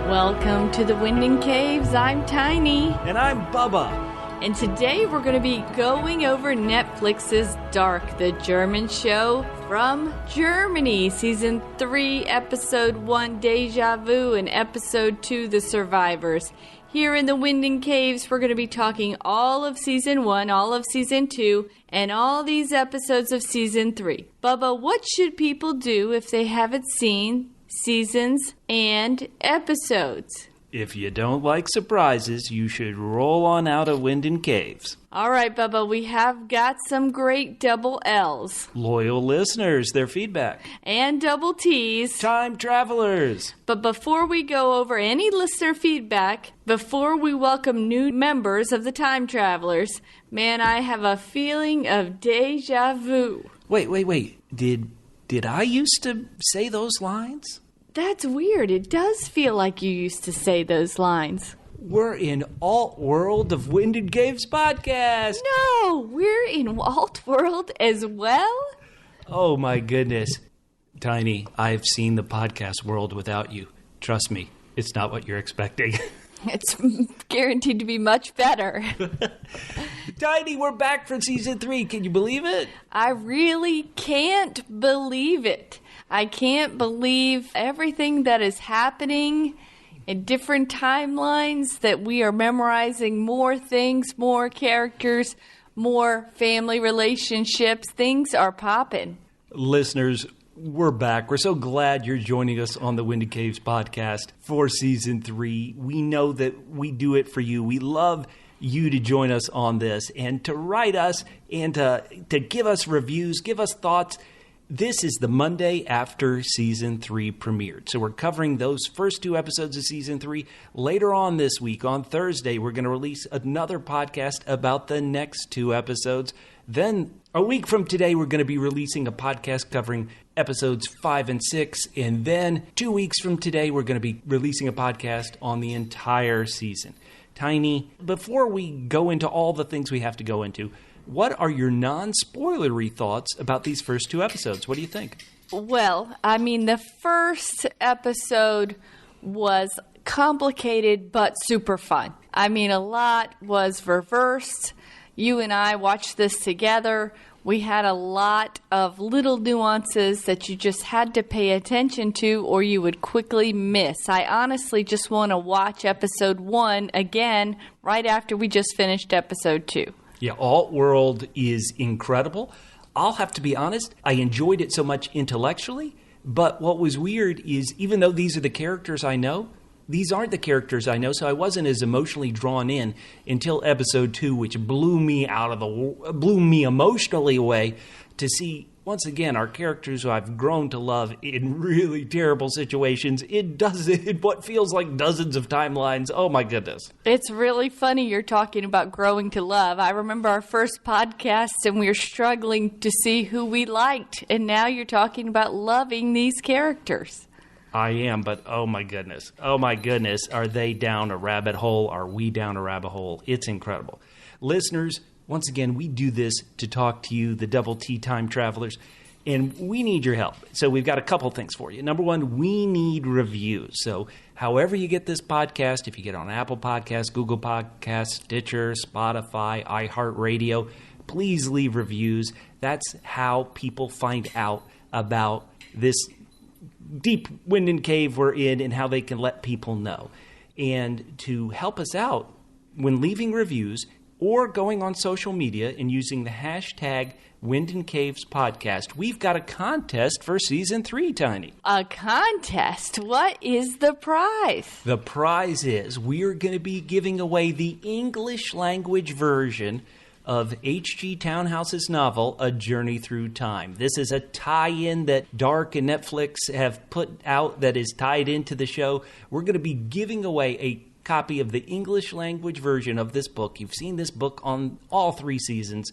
Welcome to the Winden Caves. I'm Tiny. And I'm Bubba. And today we're going to be going over Netflix's Dark, the German show from Germany. Season 3, Episode 1, Deja-vu, and Episode 2, The Survivors. Here in the Winden Caves, we're going to be talking all of Season 1, all of Season 2, and all these episodes of Season 3. Bubba, what should people do if they haven't seen seasons and episodes? If you don't like surprises, you should roll on out of Winden Caves. All right, Bubba, we have got some great double L's. Loyal listeners, their feedback. And double T's. Time travelers. But before we go over any listener feedback, before we welcome new members of the Time Travelers, man, I have a feeling of deja vu. Wait. Did I used to say those lines? That's weird. It does feel like you used to say those lines. We're in Alt World of Winden Caves podcast. No, we're in Alt World as well? Oh my goodness. Tiny, I've seen the podcast world without you. Trust me, it's not what you're expecting. It's guaranteed to be much better. Tiny, we're back for Season 3. Can you believe it? I really can't believe it. I can't believe everything that is happening in different timelines, that we are memorizing more things, more characters, more family relationships. Things are popping. Listeners, we're back. We're so glad you're joining us on the Winden Caves podcast for Season 3. We know that we do it for you. We love you to join us on this and to write us and to give us reviews, give us thoughts. This is the Monday after Season 3 premiered. So we're covering those first 2 episodes of Season 3. Later on this week, on Thursday, we're going to release another podcast about the next 2 episodes. Then a week from today, we're going to be releasing a podcast covering episodes 5 and 6. And then 2 weeks from today, we're going to be releasing a podcast on the entire season. Tiny, before we go into all the things we have to go into, what are your non-spoilery thoughts about these first 2 episodes? What do you think? Well, I mean, the first episode was complicated but super fun. I mean, a lot was reversed. You and I watched this together. We had a lot of little nuances that you just had to pay attention to or you would quickly miss. I honestly just want to watch episode 1 again right after we just finished episode 2. Yeah, Alt World is incredible. I'll have to be honest, I enjoyed it so much intellectually, but what was weird is even though these are the characters I know, these aren't the characters I know, so I wasn't as emotionally drawn in until episode 2, which blew me emotionally away to see, once again, our characters who I've grown to love in really terrible situations in what feels like dozens of timelines. Oh my goodness. It's really funny you're talking about growing to love. I remember our first podcast and we were struggling to see who we liked, and now you're talking about loving these characters. I am, but oh my goodness. Are they down a rabbit hole? Are we down a rabbit hole? It's incredible. Listeners, once again, we do this to talk to you, the Double T Time Travelers, and we need your help. So we've got a couple things for you. Number one, we need reviews. So however you get this podcast, if you get it on Apple Podcasts, Google Podcasts, Stitcher, Spotify, iHeartRadio, please leave reviews. That's how people find out about this deep Winden cave we're in and how they can let people know. And to help us out, when leaving reviews or going on social media and using the hashtag Winden Caves Podcast, we've got a contest for Season 3, Tiny. A contest? What is the prize? The prize is we're going to be giving away the English language version of H.G. Townhouse's novel, A Journey Through Time. This is a tie-in that Dark and Netflix have put out that is tied into the show. We're going to be giving away a copy of the English language version of this book. You've seen this book on all 3 seasons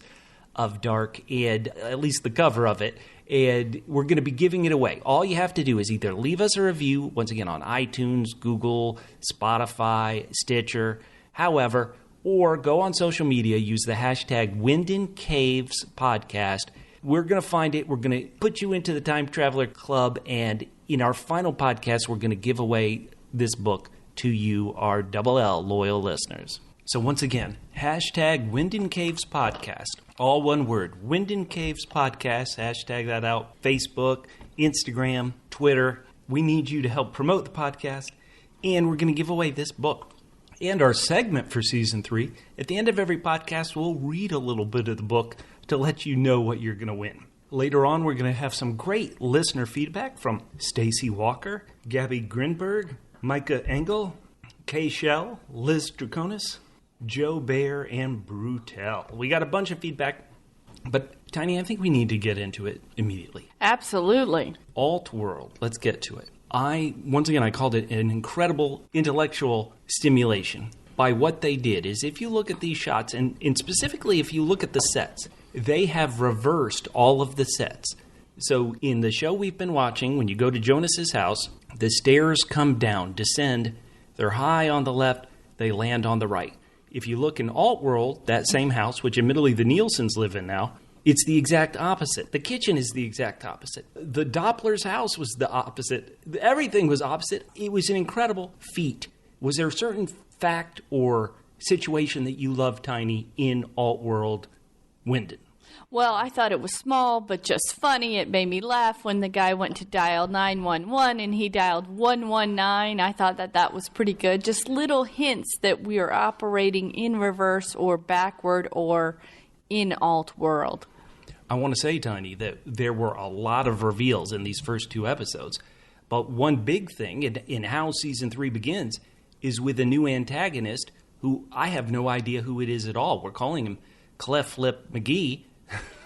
of Dark, and at least the cover of it, and we're going to be giving it away. All you have to do is either leave us a review, once again on iTunes, Google, Spotify, Stitcher, however, or go on social media, use the hashtag Winden Caves Podcast. We're going to find it. We're going to put you into the Time Traveler Club, and in our final podcast, we're going to give away this book to you, our Double L loyal listeners. So once again, hashtag Winden Caves Podcast. All one word, Winden Caves Podcast. Hashtag that out. Facebook, Instagram, Twitter. We need you to help promote the podcast. And we're going to give away this book. And our segment for Season 3. At the end of every podcast, we'll read a little bit of the book to let you know what you're going to win. Later on, we're going to have some great listener feedback from Stacy Walker, Gabby Grinberg, Micah Engel, Kay Shell, Liz Draconis, Joe Bear, and Brutel. We got a bunch of feedback, but Tiny, I think we need to get into it immediately. Absolutely. Alt World. Let's get to it. Once again, I called it an incredible intellectual stimulation by what they did. Is if you look at these shots, and specifically if you look at the sets, they have reversed all of the sets. So in the show we've been watching, when you go to Jonas's house, the stairs come down, descend. They're high on the left. They land on the right. If you look in Alt World, that same house, which admittedly the Nielsens live in now, it's the exact opposite. The kitchen is the exact opposite. The Doppler's house was the opposite. Everything was opposite. It was an incredible feat. Was there a certain fact or situation that you loved, Tiny, in Alt World Winden? Well, I thought it was small, but just funny. It made me laugh when the guy went to dial 911 and he dialed 119. I thought that was pretty good. Just little hints that we are operating in reverse or backward or in Alt World. I want to say, Tiny, that there were a lot of reveals in these first two episodes. But one big thing in how Season 3 begins is with a new antagonist who I have no idea who it is at all. We're calling him Cleft-Lip McGee.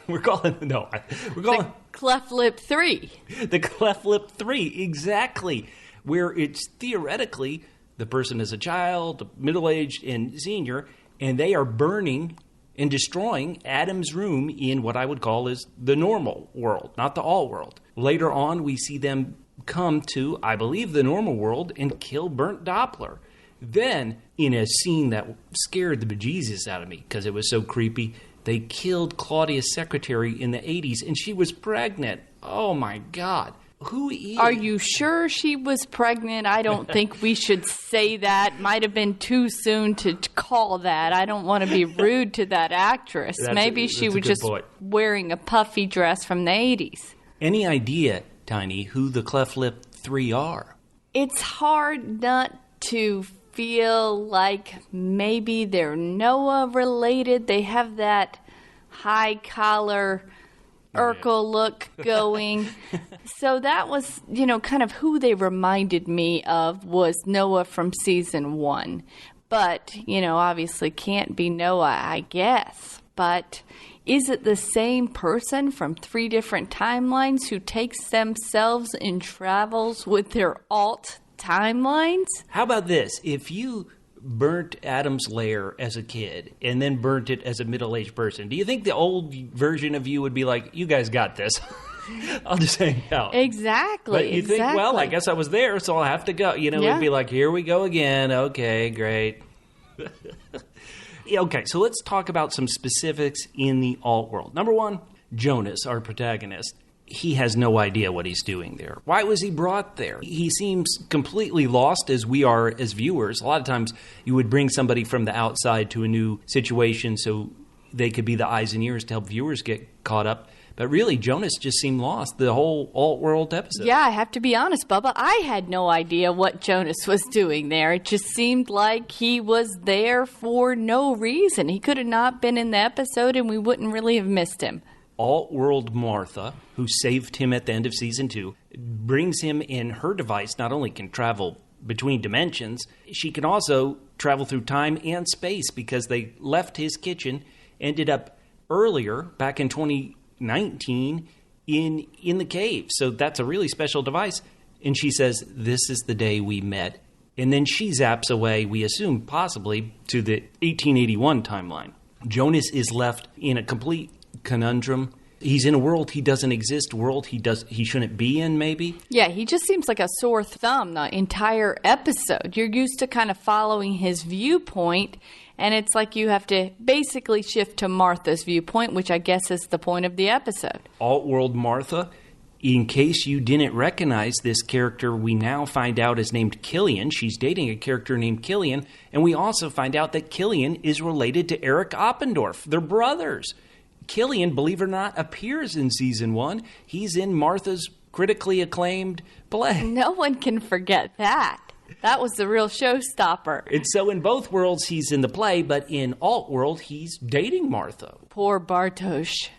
We're calling the Cleft-Lip Three. The Cleft-Lip Three, exactly. Where it's theoretically the person is a child, middle-aged, and senior, and they are burning and destroying Adam's room in what I would call is the normal world, not the all world. Later on, we see them come to, I believe, the normal world and kill Burnt Doppler. Then, in a scene that scared the bejesus out of me because it was so creepy, they killed Claudia's secretary in the 80s, and she was pregnant. Oh, my God. Who is... Are you sure she was pregnant? I don't think we should say that. Might have been too soon to call that. I don't want to be rude to that actress. Maybe she was just wearing a puffy dress from the 80s. Any idea, Tiny, who the Cleft-Lip Three are? It's hard not to feel like maybe they're Noah related. They have that high collar Urkel look going. So that was, kind of who they reminded me of was Noah from Season 1. But, obviously can't be Noah, I guess. But is it the same person from 3 different timelines who takes themselves and travels with their alt timelines? How about this? If you burnt Adam's lair as a kid and then burnt it as a middle-aged person, do you think the old version of you would be like, you guys got this? I'll just hang out. Exactly. But you think, well, I guess I was there, so I'll have to go. It'd be like, here we go again. Okay, great. Okay, so let's talk about some specifics in the alt world. Number 1, Jonas, our protagonist. He has no idea what he's doing there. Why was he brought there? He seems completely lost, as we are as viewers. A lot of times you would bring somebody from the outside to a new situation so they could be the eyes and ears to help viewers get caught up. But really, Jonas just seemed lost the whole alt-world episode. Yeah, I have to be honest, Bubba. I had no idea what Jonas was doing there. It just seemed like he was there for no reason. He could have not been in the episode and we wouldn't really have missed him. Alt-world Martha, who saved him at the end of Season 2, brings him in her device. Not only can travel between dimensions, she can also travel through time and space because they left his kitchen, ended up earlier, back in 2019, in the cave. So that's a really special device. And she says, this is the day we met. And then she zaps away, we assume possibly, to the 1881 timeline. Jonas is left in a complete conundrum. He's in a world he doesn't exist, world he shouldn't be in, maybe. Yeah, he just seems like a sore thumb the entire episode. You're used to kind of following his viewpoint, and it's like you have to basically shift to Martha's viewpoint, which I guess is the point of the episode. Alt-world Martha In case you didn't recognize this character, we now find out is named Killian. She's dating a character named Killian. And we also find out that Killian is related to Eric Oppendorf. They're brothers. Killian, believe it or not, appears in season 1. He's in Martha's critically acclaimed play. No one can forget that. That was the real showstopper. And so in both worlds, he's in the play, but in Alt World, he's dating Martha. Poor Bartosz.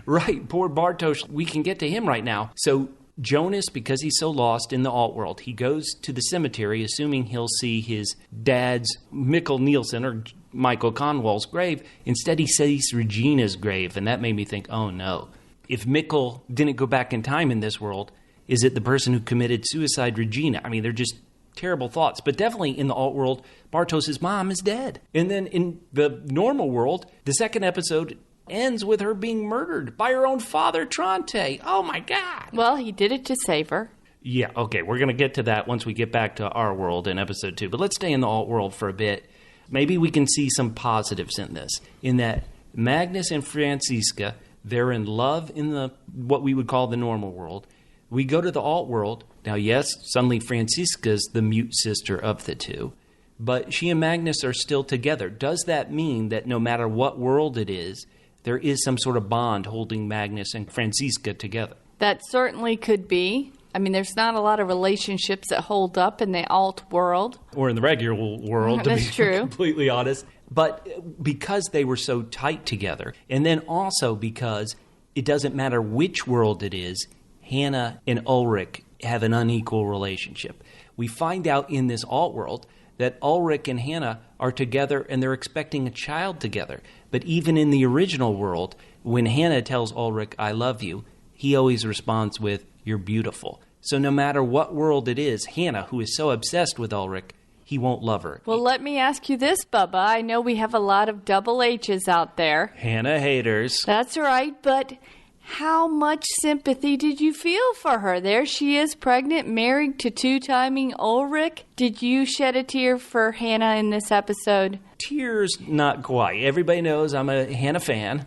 Right, poor Bartosz. We can get to him right now. So Jonas, because he's so lost in the Alt World, he goes to the cemetery, assuming he'll see his dad's Mikkel Nielsen, or Michael Kahnwald's grave. Instead, he sees Regina's grave, and that made me think, oh no. If Mikkel didn't go back in time in this world, is it the person who committed suicide, Regina? I mean, they're just terrible thoughts. But definitely in the alt world, Bartosz's mom is dead. And then in the normal world, the second episode ends with her being murdered by her own father, Tronte. Oh my God. Well, he did it to save her. Yeah, okay, we're going to get to that once we get back to our world in episode 2. But let's stay in the alt world for a bit. Maybe we can see some positives in this, in that Magnus and Franziska, they're in love in the what we would call the normal world. We go to the alt world. Now, yes, suddenly Franziska's the mute sister of the two, but she and Magnus are still together. Does that mean that no matter what world it is, there is some sort of bond holding Magnus and Franziska together? That certainly could be. I mean, there's not a lot of relationships that hold up in the alt world. Or in the regular world, to That's be true. Completely honest. But because they were so tight together, and then also because it doesn't matter which world it is, Hannah and Ulrich have an unequal relationship. We find out in this alt world that Ulrich and Hannah are together and they're expecting a child together. But even in the original world, when Hannah tells Ulrich, I love you, he always responds with, you're beautiful. So no matter what world it is, Hannah, who is so obsessed with Ulrich, he won't love her. Well, let me ask you this, Bubba. I know we have a lot of double H's out there. Hannah haters. That's right, but how much sympathy did you feel for her? There she is, pregnant, married to two-timing Ulrich. Did you shed a tear for Hannah in this episode? Tears, not quite. Everybody knows I'm a Hannah fan,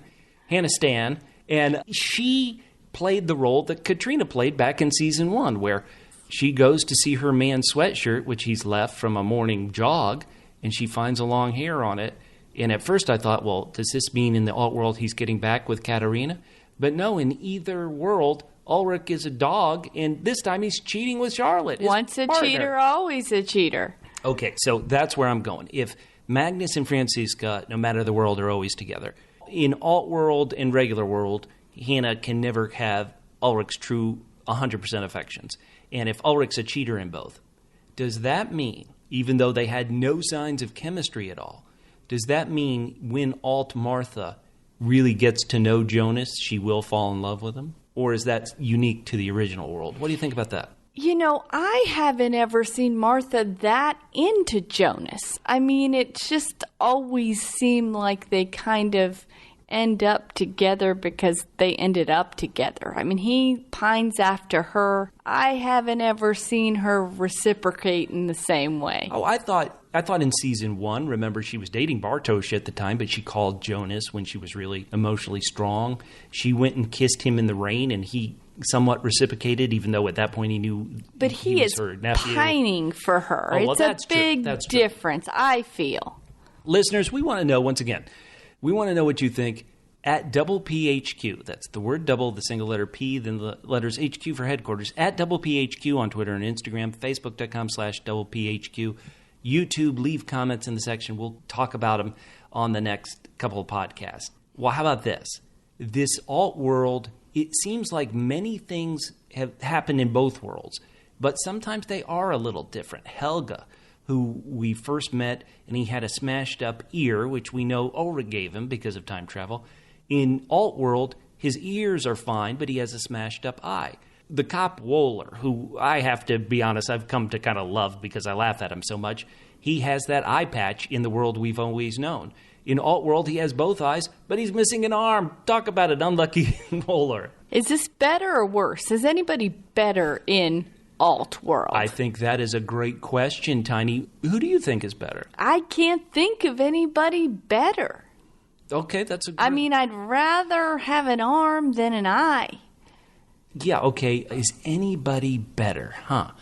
Hannah stan, and she played the role that Katarina played back in season 1, where she goes to see her man's sweatshirt, which he's left from a morning jog, and she finds a long hair on it. And at first I thought, well, does this mean in the alt world he's getting back with Katarina? But no, in either world, Ulrich is a dog, and this time he's cheating with Charlotte. Once a cheater, always a cheater. Okay, so that's where I'm going. If Magnus and Franziska, no matter the world, are always together. In alt world and regular world, Hannah can never have Ulrich's true 100% affections. And if Ulrich's a cheater in both, does that mean, even though they had no signs of chemistry at all, does that mean when Alt Martha really gets to know Jonas, she will fall in love with him? Or is that unique to the original world? What do you think about that? You know, I haven't ever seen Martha that into Jonas. I mean, it just always seemed like they kind of end up together because they ended up together. I mean, he pines after her. I haven't ever seen her reciprocate in the same way. Oh, I thought in season 1, remember, she was dating Bartosz at the time, but she called Jonas when she was really emotionally strong. She went and kissed him in the rain, and he somewhat reciprocated, even though at that point he knew but he was her nephew. Pining for her. Oh, well, it's a big difference, I feel. Listeners, we want to know, once again, we want to know what you think at double PHQ. That's the word double, the single letter P, then the letters HQ for headquarters. At double PHQ on Twitter and Instagram, Facebook.com/double PHQ. YouTube, leave comments in the section. We'll talk about them on the next couple of podcasts. Well, how about this? This alt world, it seems like many things have happened in both worlds, but sometimes they are a little different. Helga, who we first met, and he had a smashed up ear, which we know Ulrich gave him because of time travel. In alt world, his ears are fine, but he has a smashed up eye. The cop Wohler, who I have to be honest, I've come to kind of love because I laugh at him so much, he has that eye patch in the world we've always known. In alt world, he has both eyes, but he's missing an arm. Talk about an unlucky Wohler. Is this better or worse? Is anybody better in alt world? I think that is a great question, Tiny. Who do you think is better? I can't think of anybody better. Okay, that's a good... I mean, I'd rather have an arm than an eye. Yeah, okay. Is anybody better? Huh?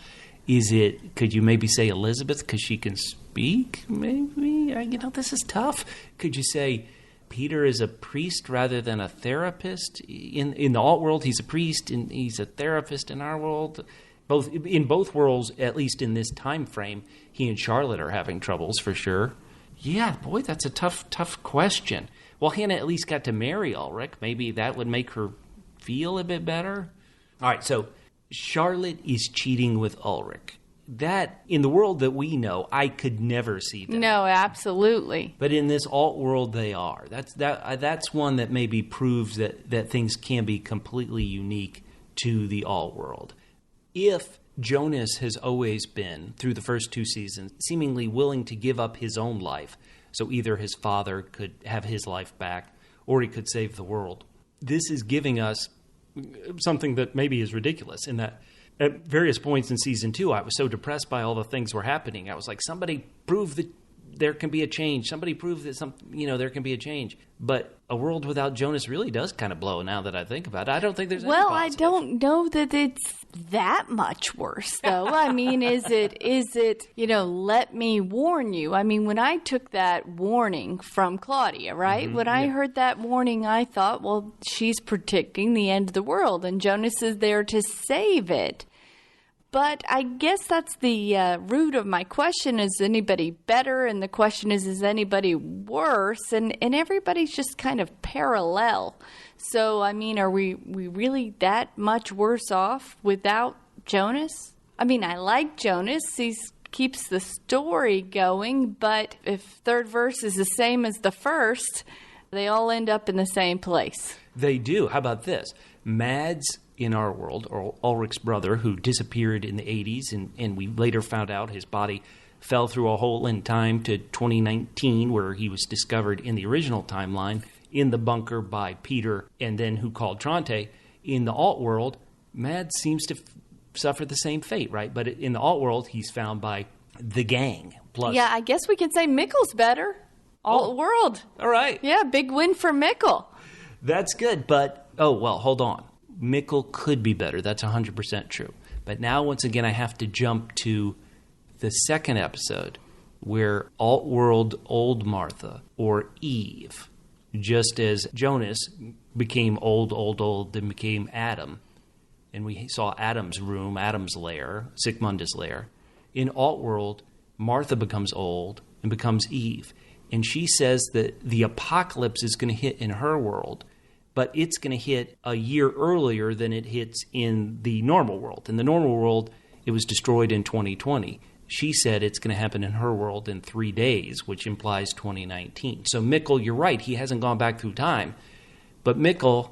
Could you maybe say Elizabeth because she can speak? Maybe? This is tough. Could you say Peter is a priest rather than a therapist? In the alt world, he's a priest, and he's a therapist in our world. In both worlds, at least in this time frame, he and Charlotte are having troubles for sure. Yeah, boy, that's a tough question. Well, Hannah at least got to marry Ulrich. Maybe that would make her feel a bit better. All right, so Charlotte is cheating with Ulrich. That, in the world that we know, I could never see that. No, absolutely. But in this alt world, they are. That's one that maybe proves that things can be completely unique to the alt world. If Jonas has always been, through the first 2 seasons, seemingly willing to give up his own life, so either his father could have his life back, or he could save the world, this is giving us something that maybe is ridiculous, in that at various points in season 2, I was so depressed by all the things were happening. I was like, somebody prove that there can be a change. Somebody prove that there can be a change. But a world without Jonas really does kind of blow now that I think about it. I don't think there's any positive. I don't know that it's that much worse, though. I mean, is it, let me warn you. I mean, when I took that warning from Claudia, right? When I heard that warning, I thought, well, she's predicting the end of the world, and Jonas is there to save it. But I guess that's the root of my question. Is anybody better? And the question is anybody worse? And everybody's just kind of parallel. So, I mean, are we really that much worse off without Jonas? I mean, I like Jonas. He keeps the story going. But if third verse is the same as the first, they all end up in the same place. They do. How about this? Mads, in our world, or Ulrich's brother, who disappeared in the 80s, and we later found out his body fell through a hole in time to 2019, where he was discovered in the original timeline in the bunker by Peter, and then who called Tronte. In the alt world, Mads seems to suffer the same fate, right? But in the alt world, he's found by the gang. Plus, yeah, I guess we can say Mikkel's better. Alt world. All right. Yeah, big win for Mikkel. That's good, but, hold on. Mikkel could be better. That's 100% true. But now, once again, I have to jump to the second episode where alt-world old Martha, or Eve, just as Jonas became old, and became Adam, and we saw Adam's room, Adam's lair, Sigmund's lair. In alt-world, Martha becomes old and becomes Eve. And she says that the apocalypse is going to hit in her world, but it's going to hit a year earlier than it hits in the normal world. In the normal world, it was destroyed in 2020. She said it's going to happen in her world in 3 days, which implies 2019. So Mikkel, you're right, he hasn't gone back through time. But Mikkel,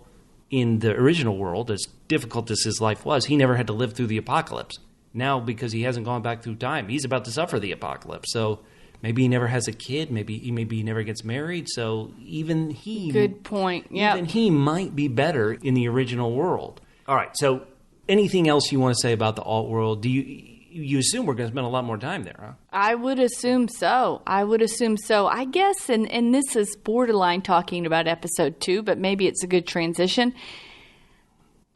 in the original world, as difficult as his life was, he never had to live through the apocalypse. Now, because he hasn't gone back through time, he's about to suffer the apocalypse. So maybe he never has a kid. Maybe he never gets married. So even he... Good point, yeah. Even he might be better in the original world. All right, so anything else you want to say about the alt world? Do you assume we're going to spend a lot more time there, huh? I would assume so. I guess, and this is borderline talking about episode 2, but maybe it's a good transition.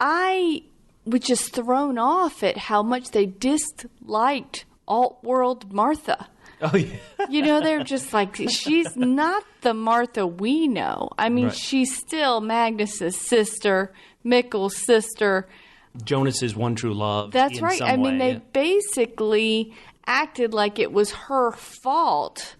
I was just thrown off at how much they disliked alt-world Martha. Oh, yeah. They're just like, she's not the Martha we know. I mean, right. She's still Magnus's sister, Mikkel's sister. Jonas's one true love. That's right. I mean, they basically acted like it was her fault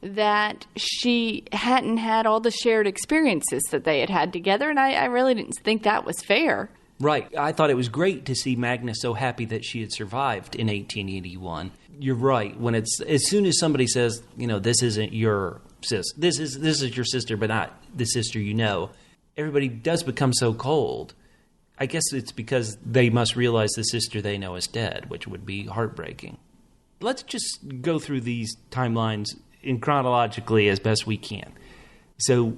that she hadn't had all the shared experiences that they had had together, and I really didn't think that was fair. Right. I thought it was great to see Magnus so happy that she had survived in 1881. You're right. When it's as soon as somebody says, this isn't your sis, this is your sister, but not the sister you know, everybody does become so cold. I guess it's because they must realize the sister they know is dead, which would be heartbreaking. Let's just go through these timelines in chronologically as best we can. So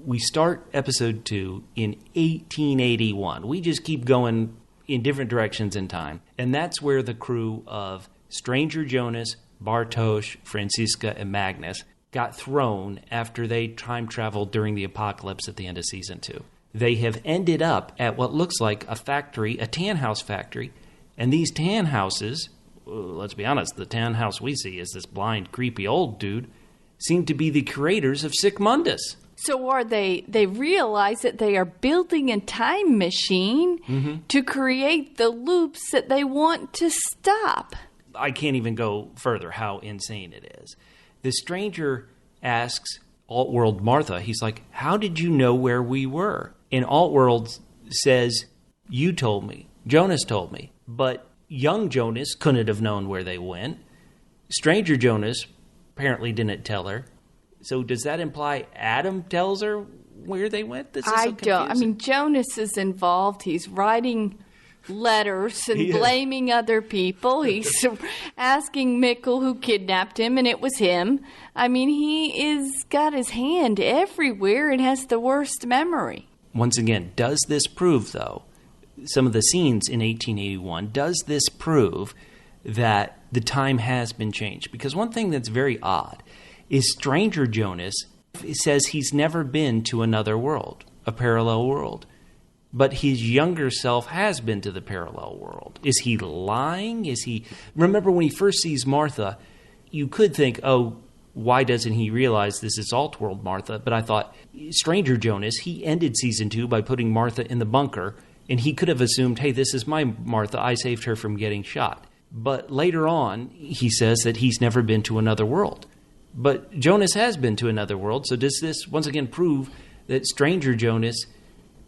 we start episode 2 in 1881. We just keep going in different directions in time. And that's where the crew of Stranger Jonas, Bartosz, Franziska, and Magnus got thrown after they time traveled during the apocalypse at the end of season 2. they have ended up at what looks like a factory, a tan house factory. And these tan houses, let's be honest, the tan house we see is this blind, creepy old dude, seem to be the creators of Sic Mundus. So are they realize that they are building a time machine to create the loops that they want to stop. I can't even go further how insane it is. The stranger asks Altworld Martha, he's like, how did you know where we were? And Altworld says, you told me. Jonas told me. But young Jonas couldn't have known where they went. Stranger Jonas apparently didn't tell her. So does that imply Adam tells her where they went? This is so confusing. I mean, Jonas is involved. He's writing letters and blaming other people. He's asking Mikkel who kidnapped him, and it was him. I mean, he is got his hand everywhere and has the worst memory. Once again, does this prove, though, some of the scenes in 1881, does this prove that the time has been changed? Because one thing that's very odd is Stranger Jonas says he's never been to another world, a parallel world. But his younger self has been to the parallel world. Is he lying? Remember when he first sees Martha, you could think, oh, why doesn't he realize this is Altworld Martha? But I thought, Stranger Jonas, he ended season 2 by putting Martha in the bunker, and he could have assumed, hey, this is my Martha, I saved her from getting shot. But later on, he says that he's never been to another world. But Jonas has been to another world, so does this once again prove that Stranger Jonas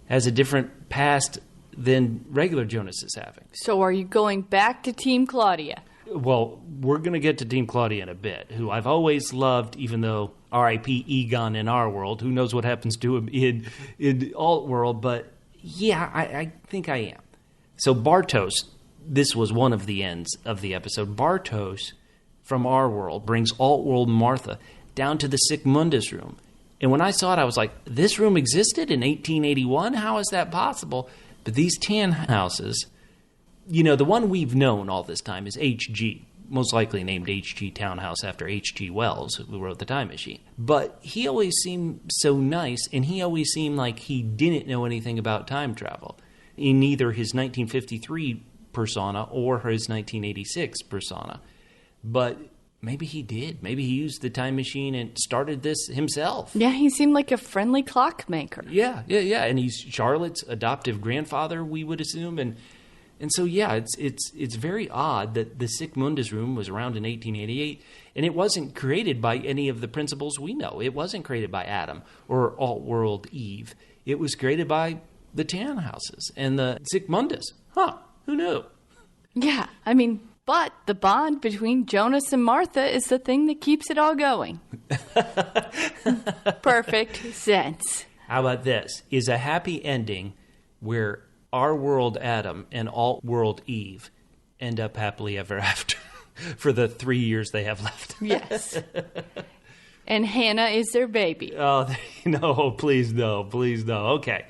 has a different past than regular Jonas is having? So are you going back to Team Claudia? Well, we're going to get to Team Claudia in a bit, who I've always loved, even though R.I.P. Egon in our world. Who knows what happens to him in alt world, but yeah, I think I am. So Bartos, this was one of the ends of the episode. Bartos from our world brings Altworld Martha down to the Sic Mundus room. And when I saw it, I was like, this room existed in 1881? How is that possible? But these tan houses, the one we've known all this time is H.G., most likely named H.G. Townhouse after H.G. Wells, who wrote The Time Machine. But he always seemed so nice, and he always seemed like he didn't know anything about time travel in either his 1953 persona or his 1986 persona. But maybe he did. Maybe he used the time machine and started this himself. Yeah, he seemed like a friendly clockmaker. Yeah. And he's Charlotte's adoptive grandfather, we would assume. And so, yeah, it's very odd that the Sic Mundus room was around in 1888, and it wasn't created by any of the principals we know. It wasn't created by Adam or Altworld Eve. It was created by the tan houses and the Sic Mundus. Huh, who knew? Yeah, I mean, but the bond between Jonas and Martha is the thing that keeps it all going. Perfect sense. How about this? Is a happy ending where our world Adam and Altworld Eve end up happily ever after for the 3 years they have left. Yes. And Hannah is their baby. Oh, no, please no. Okay.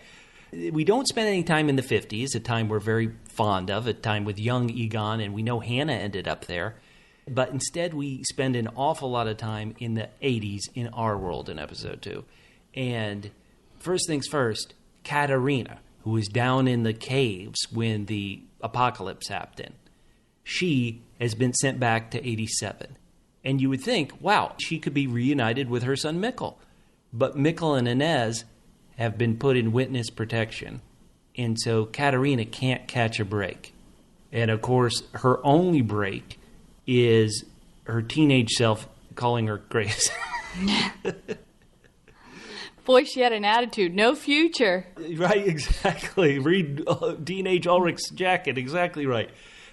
We don't spend any time in the 50s, a time we're very fond of, a time with young Egon, and we know Hannah ended up there. But instead, we spend an awful lot of time in the 80s in our world in episode 2. And first things first, Katarina, who was down in the caves when the apocalypse happened, she has been sent back to 87. And you would think, wow, she could be reunited with her son Mikkel. But Mikkel and Inez have been put in witness protection. And so Katarina can't catch a break. And of course, her only break is her teenage self calling her Grace. Boy, she had an attitude. No future. Right, exactly. Read Teenage Ulrich's jacket. Exactly right.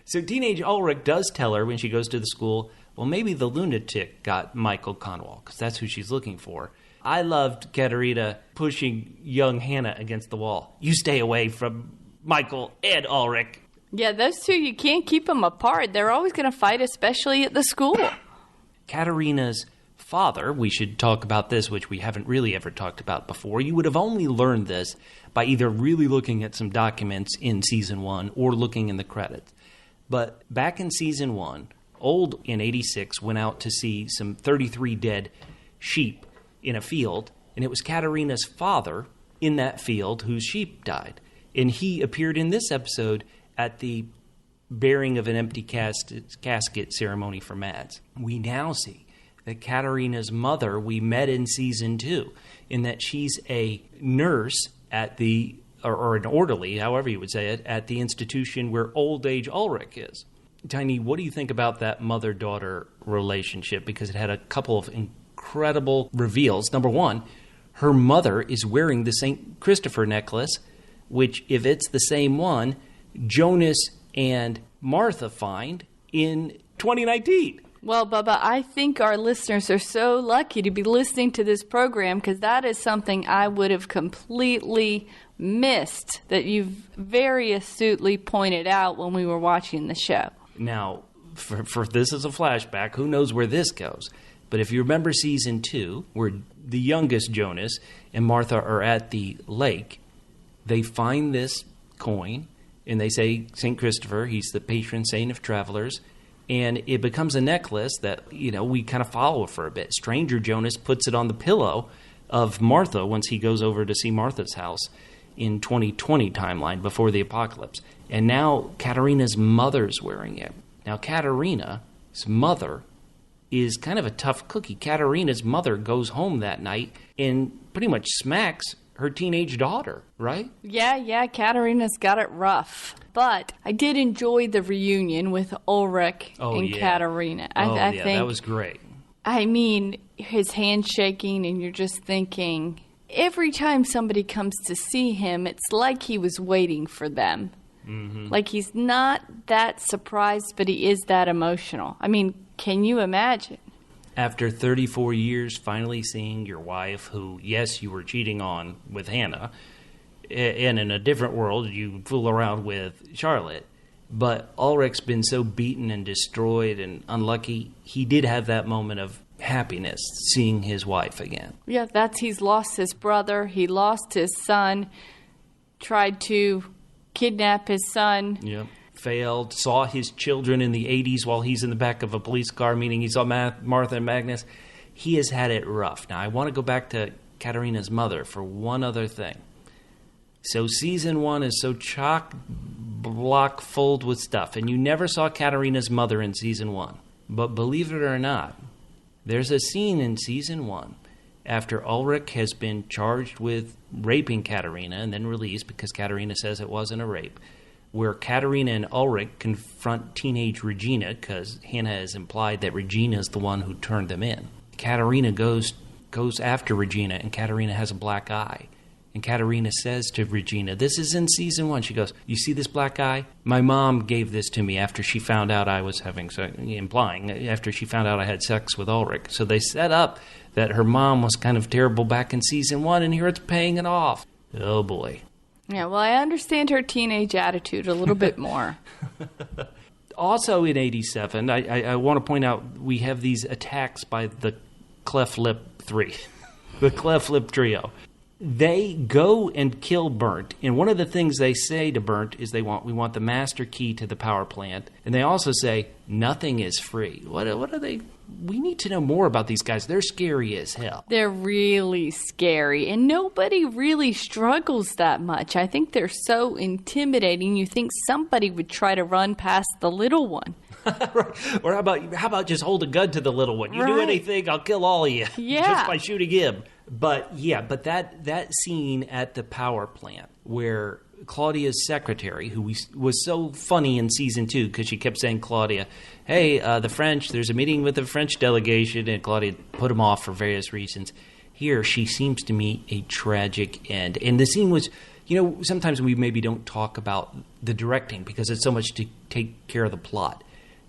So Teenage Ulrich does tell her when she goes to the school, well, maybe the lunatic got Michael Kahnwald, because that's who she's looking for. I loved Katarina pushing young Hannah against the wall. You stay away from Michael and Ulrich. Yeah, those two, you can't keep them apart. They're always going to fight, especially at the school. Katarina's father, we should talk about this, which we haven't really ever talked about before. You would have only learned this by either really looking at some documents in Season 1 or looking in the credits. But back in Season 1, Old in 86 went out to see some 33 dead sheep in a field, and it was Katarina's father in that field whose sheep died. And he appeared in this episode at the bearing of an empty casket ceremony for Mads. We now see that Katarina's mother we met in season 2, in that she's a nurse at the, or an orderly, however you would say it, at the institution where old age Ulrich is. Tiny, what do you think about that mother-daughter relationship? Because it had a couple of incredible reveals. Number one, her mother is wearing the St. Christopher necklace, which, if it's the same one, Jonas and Martha find in 2019. Well, Bubba, I think our listeners are so lucky to be listening to this program, because that is something I would have completely missed that you've very astutely pointed out when we were watching the show. Now, for this is a flashback, who knows where this goes? But if you remember season 2, where the youngest Jonas and Martha are at the lake, they find this coin, and they say, St. Christopher, he's the patron saint of travelers, and it becomes a necklace that, we kind of follow for a bit. Stranger Jonas puts it on the pillow of Martha once he goes over to see Martha's house in 2020 timeline before the apocalypse. And now Katarina's mother's wearing it. Now Katarina's mother is kind of a tough cookie. Katarina's mother goes home that night and pretty much smacks her teenage daughter, right? Yeah, Katarina's got it rough. But I did enjoy the reunion with Ulrich and Katarina. I think that was great. I mean, his handshaking, and you're just thinking, every time somebody comes to see him, it's like he was waiting for them. Mm-hmm. Like he's not that surprised, but he is that emotional. I mean, can you imagine? After 34 years, finally seeing your wife, who, yes, you were cheating on with Hannah, and in a different world, you fool around with Charlotte. But Ulrich's been so beaten and destroyed and unlucky, he did have that moment of happiness seeing his wife again. Yeah, he's lost his brother, he lost his son, tried to kidnap his son. Yep. Failed, saw his children in the 80s while he's in the back of a police car, meaning he saw Martha and Magnus. He has had it rough. Now, I want to go back to Katarina's mother for one other thing. So season 1 is so chock-block full with stuff, and you never saw Katarina's mother in season 1. But believe it or not, there's a scene in season 1 after Ulrich has been charged with raping Katarina and then released because Katarina says it wasn't a rape, where Katarina and Ulrich confront teenage Regina because Hannah has implied that Regina is the one who turned them in. Katarina goes after Regina, and Katarina has a black eye. And Katarina says to Regina, this is in season 1, she goes, you see this black eye? My mom gave this to me after she found out I was having sex, implying, after she found out I had sex with Ulrich. So they set up that her mom was kind of terrible back in season 1, and here it's paying it off. Oh, boy. Yeah, well, I understand her teenage attitude a little bit more. Also in 87, I want to point out we have these attacks by the Cleft-Lip Three, the Cleft-Lip Trio. They go and kill Burnt, and one of the things they say to Burnt is we want the master key to the power plant, and they also say nothing is free. What are they? We need to know more about these guys. They're scary as hell. They're really scary, and nobody really struggles that much. I think they're so intimidating. You think somebody would try to run past the little one. Right. Or how about just hold a gun to the little one? You do anything, I'll kill all of you. Yeah. Just by shooting him. But that scene at the power plant where Claudia's secretary, who was so funny in season 2 because she kept saying, Claudia, hey, the French, there's a meeting with the French delegation, and Claudia put him off for various reasons. Here, she seems to me a tragic end. And the scene was, sometimes we maybe don't talk about the directing because it's so much to take care of the plot.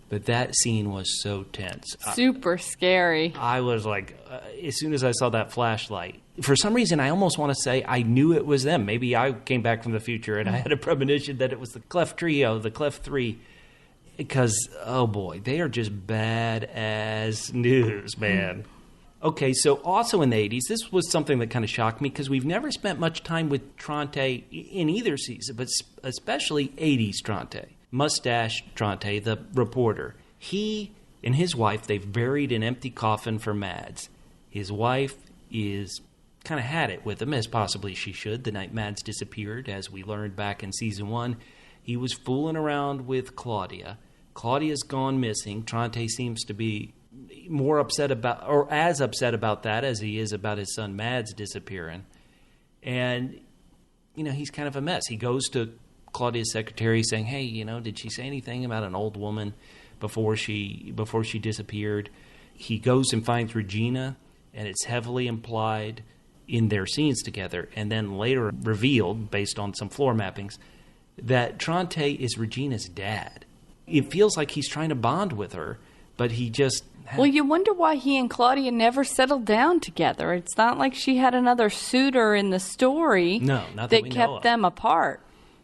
But that scene was so tense. Super scary. I was like, as soon as I saw that flashlight, for some reason, I almost want to say I knew it was them. Maybe I came back from the future and I had a premonition that it was the Cleft Trio, the Cleft Three. Because, oh boy, they are just bad as news, man. Okay, so also in the 80s, this was something that kind of shocked me because we've never spent much time with Tronte in either season, but especially 80s Tronte. Mustache Tronte, the reporter. He and his wife, they've buried an empty coffin for Mads. His wife is kind of had it with him, as possibly she should, the night Mads disappeared. As we learned back in season 1, he was fooling around with Claudia. Claudia's gone missing. Tronte seems to be more upset about, or as upset about that as he is about his son Mads disappearing. And, he's kind of a mess. He goes to Claudia's secretary saying, hey, did she say anything about an old woman before she disappeared? He goes and finds Regina, and it's heavily implied in their scenes together, and then later revealed, based on some floor mappings, that Tronte is Regina's dad. It feels like he's trying to bond with her, but he just... Well, you wonder why he and Claudia never settled down together. It's not like she had another suitor in the story that kept them apart.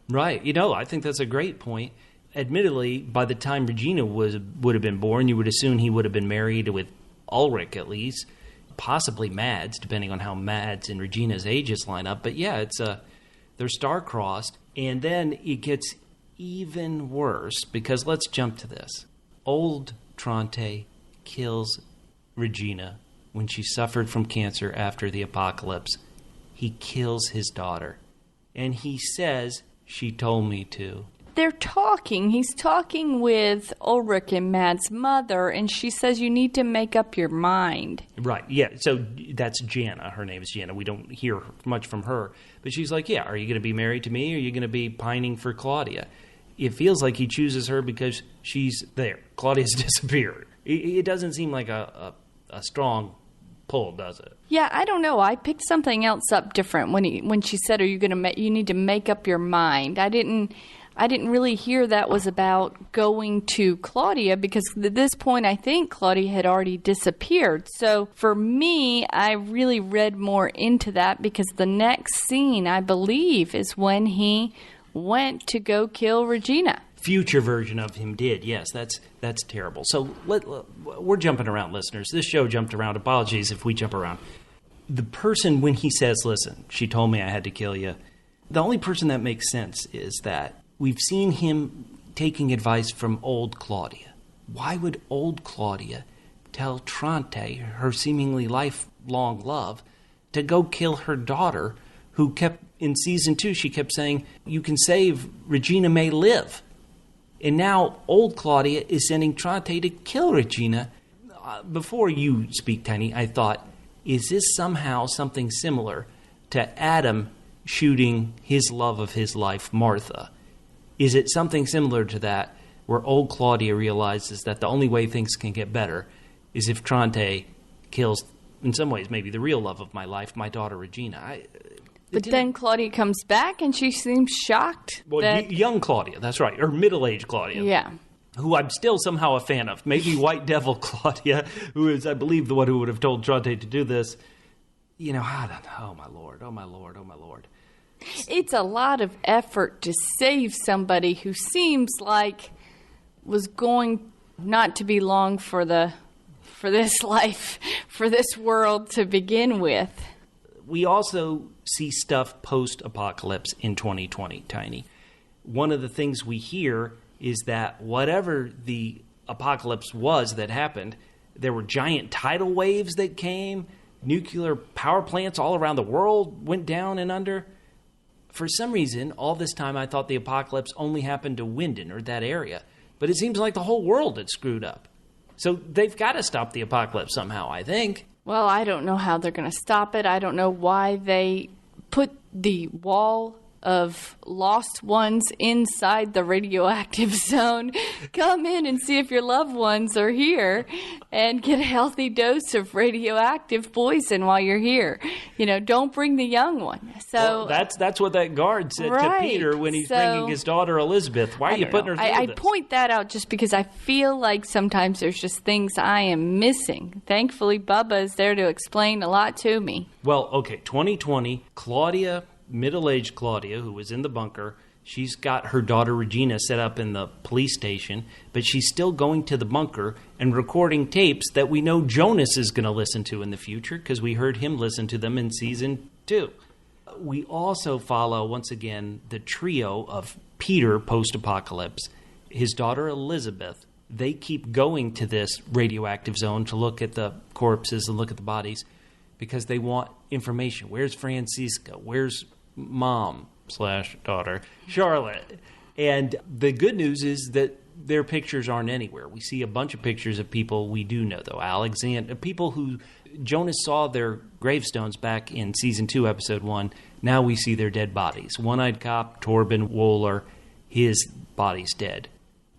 Right. I think that's a great point. Admittedly, by the time Regina would have been born, you would assume he would have been married with Ulrich at least, possibly Mads, depending on how Mads and Regina's ages line up. But yeah, they're star-crossed. And then it gets even worse, because let's jump to this. Old Tronte kills Regina when she suffered from cancer after the apocalypse. He kills his daughter. And he says, she told me to. They're talking. He's talking with Ulrich and Mads' mother, and she says you need to make up your mind. Right, yeah. So that's Jana. Her name is Jana. We don't hear much from her. But she's like, yeah, are you going to be married to me, or are you going to be pining for Claudia? It feels like he chooses her because she's there. Claudia's disappeared. It doesn't seem like a strong pull, does it? Yeah, I don't know. I picked something else up different when she said, "Are you going to? You need to make up your mind." I didn't really hear that was about going to Claudia, because at this point I think Claudia had already disappeared. So for me, I really read more into that, because the next scene, I believe, is when he went to go kill Regina. Future version of him did, yes. That's terrible. So we're jumping around, listeners. This show jumped around. Apologies if we jump around. The person, when he says, listen, she told me I had to kill you, the only person that makes sense is that we've seen him taking advice from old Claudia. Why would old Claudia tell Tronte, her seemingly lifelong love, to go kill her daughter, who kept, in season 2, she kept saying, you can save, Regina may live. And now old Claudia is sending Tronte to kill Regina. Before you speak, Tiny, I thought, is this somehow something similar to Adam shooting his love of his life, Martha? Is it something similar to that, where old Claudia realizes that the only way things can get better is if Tronte kills, in some ways, maybe the real love of my life, my daughter Regina? But then Claudia comes back and she seems shocked. Well, young Claudia, that's right, or middle-aged Claudia. Yeah. Who I'm still somehow a fan of. Maybe White Devil Claudia, who is, I believe, the one who would have told Tronte to do this. I don't know. Oh, my Lord. Oh, my Lord. Oh, my Lord. It's a lot of effort to save somebody who seems like was going not to be long for this life, for this world to begin with. We also see stuff post-apocalypse in 2020, Tiny. One of the things we hear is that whatever the apocalypse was that happened, there were giant tidal waves that came, nuclear power plants all around the world went down and under. For some reason, all this time I thought the apocalypse only happened to Winden, or that area. But it seems like the whole world had screwed up. So they've got to stop the apocalypse somehow, I think. Well, I don't know how they're going to stop it. I don't know why they put the wall of lost ones inside the radioactive zone. Come in and see if your loved ones are here and get a healthy dose of radioactive poison while you're here. Don't bring the young one. So that's what that guard said to Peter when he's bringing his daughter Elizabeth. Why are you putting her through this? I point that out just because I feel like sometimes there's just things I am missing. Thankfully, Bubba is there to explain a lot to me. Well, okay, 2020, Claudia, middle-aged Claudia, who was in the bunker, she's got her daughter Regina set up in the police station, but she's still going to the bunker and recording tapes that we know Jonas is going to listen to in the future, because we heard him listen to them in season 2. We also follow, once again, the trio of Peter post-apocalypse, his daughter Elizabeth. They keep going to this radioactive zone to look at the corpses and look at the bodies. because they want information. Where's Francisca? Where's mom/daughter, Charlotte? And the good news is that their pictures aren't anywhere. We see a bunch of pictures of people we do know, though. Alexander, people who Jonas saw their gravestones back in Season 2, Episode 1. Now we see their dead bodies. One-Eyed Cop, Torben Wohler, his body's dead.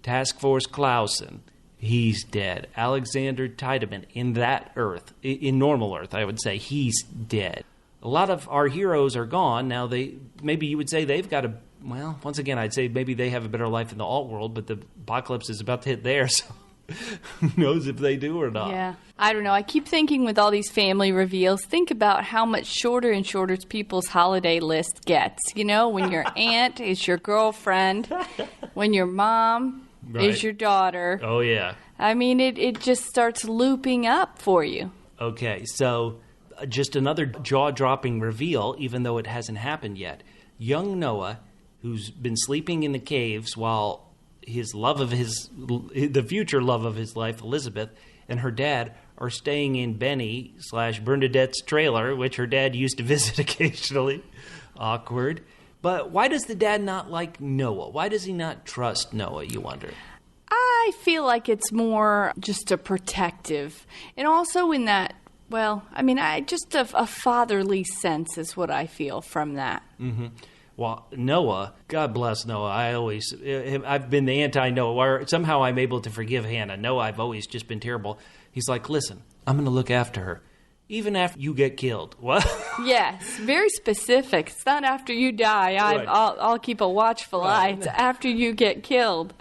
Task Force Clausen, he's dead. Alexander Tiedemann, in that Earth, in normal Earth, I would say, he's dead. A lot of our heroes are gone. Now, maybe you would say they've got a... Well, once again, I'd say maybe they have a better life in the alt world, but the apocalypse is about to hit there, so who knows if they do or not. Yeah. I don't know. I keep thinking with all these family reveals, think about how much shorter and shorter people's holiday list gets. You know, when your aunt is your girlfriend, when your mom is your daughter. Oh, yeah. I mean, it just starts looping up for you. Okay, so just another jaw-dropping reveal, even though it hasn't happened yet. Young Noah, who's been sleeping in the caves while the future love of his life, Elizabeth, and her dad are staying in Benny/Bernadette's trailer, which her dad used to visit occasionally. Awkward. But why does the dad not like Noah? Why does he not trust Noah, you wonder? I feel like it's more just a protective. And also in that, well, I mean, just a fatherly sense is what I feel from that. Mm-hmm. Well, Noah, God bless Noah. I've been the anti-Noah. Where somehow I'm able to forgive Hannah. Noah, I've always just been terrible. He's like, listen, I'm going to look after her, even after you get killed. What? Yes, very specific. It's not after you die. Right. I'll keep a watchful eye. It's after you get killed.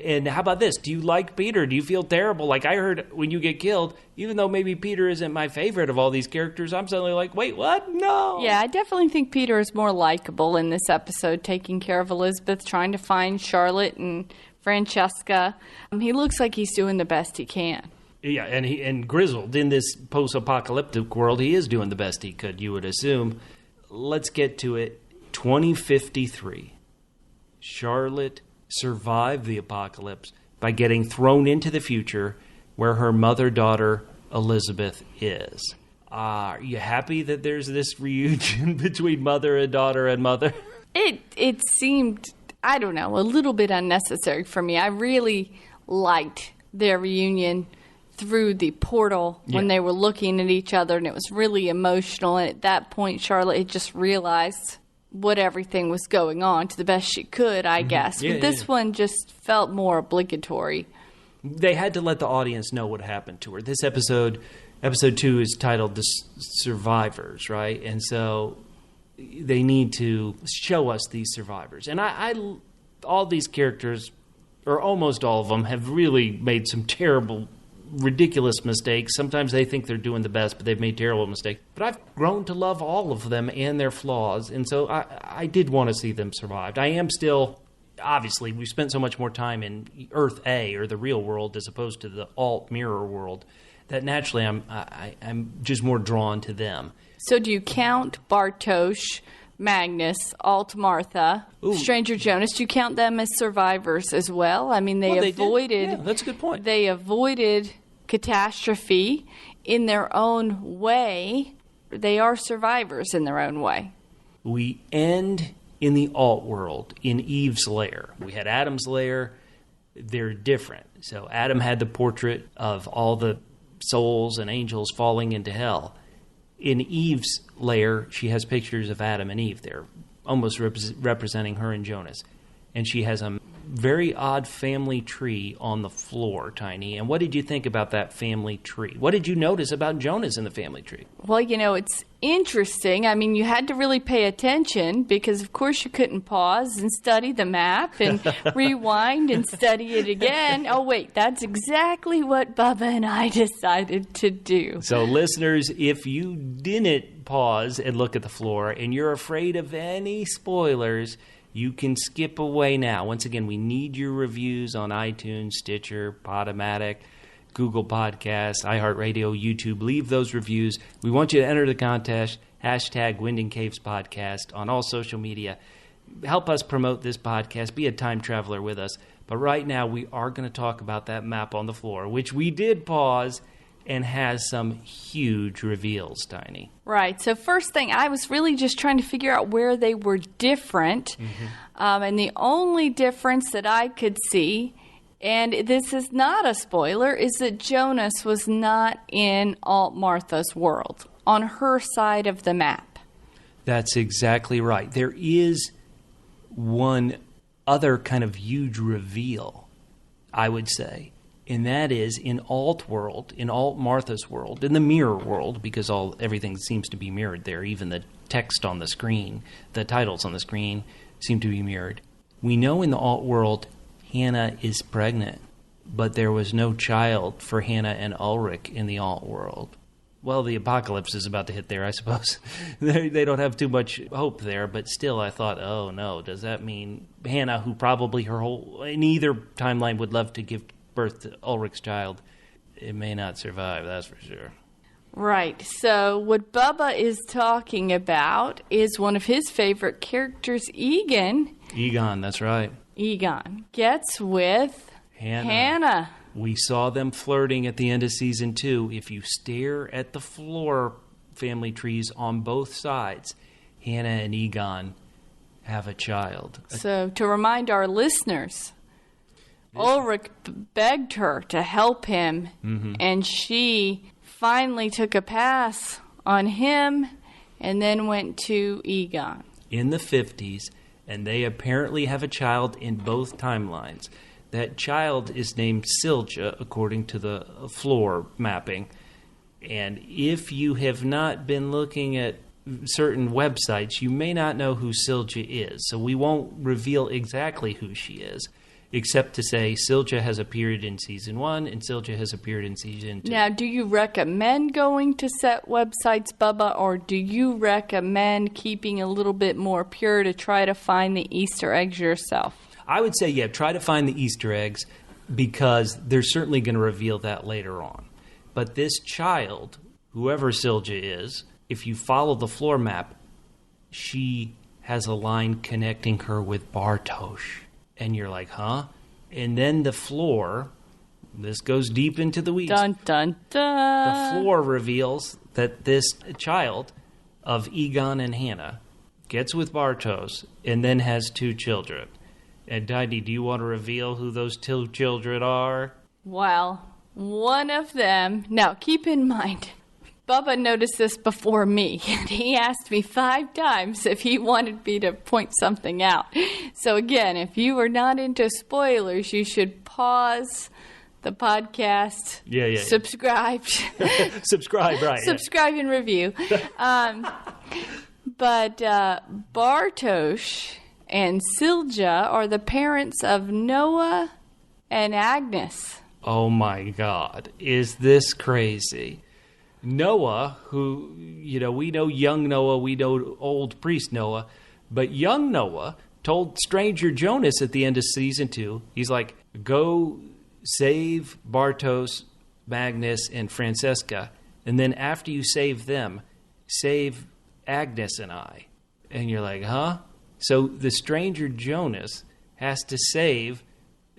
And how about this? Do you like Peter? Do you feel terrible? Like I heard when you get killed, even though maybe Peter isn't my favorite of all these characters, I'm suddenly like, wait, what? No. Yeah, I definitely think Peter is more likable in this episode, taking care of Elizabeth, trying to find Charlotte and Francesca. He looks like he's doing the best he can. Yeah, and grizzled in this post-apocalyptic world, he is doing the best he could, you would assume. Let's get to it. 2053. Charlotte survive the apocalypse by getting thrown into the future where her mother-daughter Elizabeth is. Are you happy that there's this reunion between mother and daughter and mother? It seemed, I don't know, a little bit unnecessary for me. I really liked their reunion through the portal when they were looking at each other, and it was really emotional. And at that point, Charlotte had just realized what everything was going on to the best she could, I guess. But this one just felt more obligatory. They had to let the audience know what happened to her. This episode 2, is titled The Survivors, right? And so they need to show us these survivors. And I all these characters, or almost all of them, have really made some terrible, ridiculous mistakes. Sometimes they think they're doing the best, but they've made terrible mistakes. But I've grown to love all of them and their flaws, and so I did want to see them survive. I am still, obviously, we've spent so much more time in Earth A, or the real world, as opposed to the alt mirror world, that naturally I'm just more drawn to them. So do you count Bartosz, Magnus, Alt Martha, Stranger Jonas? Do you count them as survivors as well? I mean, they avoided... Yeah, that's a good point. They avoided catastrophe in their own way. They are survivors in their own way. We end in the alt world, in Eve's lair. We had Adam's lair. They're different. So Adam had the portrait of all the souls and angels falling into hell. In Eve's lair, she has pictures of Adam and Eve there, almost representing her and Jonas. And she has a very odd family tree on the floor, Tiny. And what did you think about that family tree? What did you notice about Jonas in the family tree? Well, you know, it's interesting. I mean, you had to really pay attention because, of course, you couldn't pause and study the map and rewind and study it again. Oh, wait, that's exactly what Bubba and I decided to do. So, listeners, if you didn't pause and look at the floor and you're afraid of any spoilers, you can skip away now. Once again, we need your reviews on iTunes, Stitcher, Podomatic, Google Podcasts, iHeartRadio, YouTube. Leave those reviews. We want you to enter the contest, #Winden Caves Podcast on all social media. Help us promote this podcast. Be a time traveler with us. But right now, we are going to talk about that map on the floor, which we did pause and has some huge reveals, Tiny. Right. So first thing, I was really just trying to figure out where they were different. And the only difference that I could see, and this is not a spoiler, is that Jonas was not in Aunt Martha's world, on her side of the map. That's exactly right. There is one other kind of huge reveal, I would say. And that is in Alt world, in Alt Martha's world, in the mirror world, because everything seems to be mirrored there. Even the text on the screen, the titles on the screen seem to be mirrored. We know in the Alt world, Hannah is pregnant, but there was no child for Hannah and Ulrich in the Alt world. Well, the apocalypse is about to hit there, I suppose. They don't have too much hope there, but still I thought, oh no, does that mean Hannah, who probably in either timeline would love to give birth to Ulrich's child, it may not survive, that's for sure. Right. So what Bubba is talking about is one of his favorite characters, Egon. Egon, that's right. Egon gets with Hannah. We saw them flirting at the end of season 2. If you stare at the floor family trees on both sides, Hannah and Egon have a child. So to remind our listeners, Ulrich begged her to help him, and she finally took a pass on him and then went to Egon. In the 50s, and they apparently have a child in both timelines. That child is named Silja, according to the floor mapping. And if you have not been looking at certain websites, you may not know who Silja is. So we won't reveal exactly who she is, except to say Silja has appeared in season 1 and Silja has appeared in season 2. Now, do you recommend going to set websites, Bubba, or do you recommend keeping a little bit more pure to try to find the Easter eggs yourself? I would say, try to find the Easter eggs, because they're certainly going to reveal that later on. But this child, whoever Silja is, if you follow the floor map, she has a line connecting her with Bartosz. And you're like, huh? And then the floor, this goes deep into the weeds. Dun, dun, dun. The floor reveals that this child of Egon and Hannah gets with Bartosz and then has 2 children. And Diney, do you want to reveal who those 2 children are? Well, one of them... Now, keep in mind, Bubba noticed this before me, and he asked me 5 times if he wanted me to point something out. So again, if you are not into spoilers, you should pause the podcast. Yeah. Subscribe. Subscribe, right. Subscribe and review. But Bartosz and Silja are the parents of Noah and Agnes. Oh my God. Is this crazy? Noah, who, we know young Noah, we know old priest Noah, but young Noah told stranger Jonas at the end of season 2, he's like, go save Bartosz, Magnus, and Francesca, and then after you save them, save Agnes and I. And you're like, huh? So the stranger Jonas has to save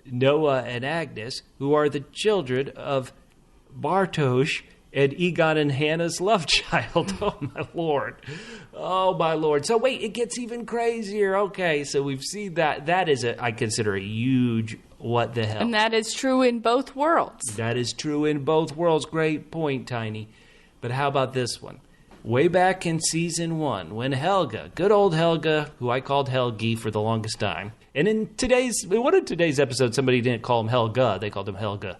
Noah and Agnes, who are the children of Bartosz and Egon and Hannah's love child. Oh, my Lord. Oh, my Lord. So, wait, it gets even crazier. Okay, so we've seen that. That is, I consider, a huge what the hell. And that is true in both worlds. That is true in both worlds. Great point, Tiny. But how about this one? Way back in season 1, when Helga, good old Helga, who I called Helgi for the longest time, and in one of today's episodes, somebody didn't call him Helga, they called him Helga.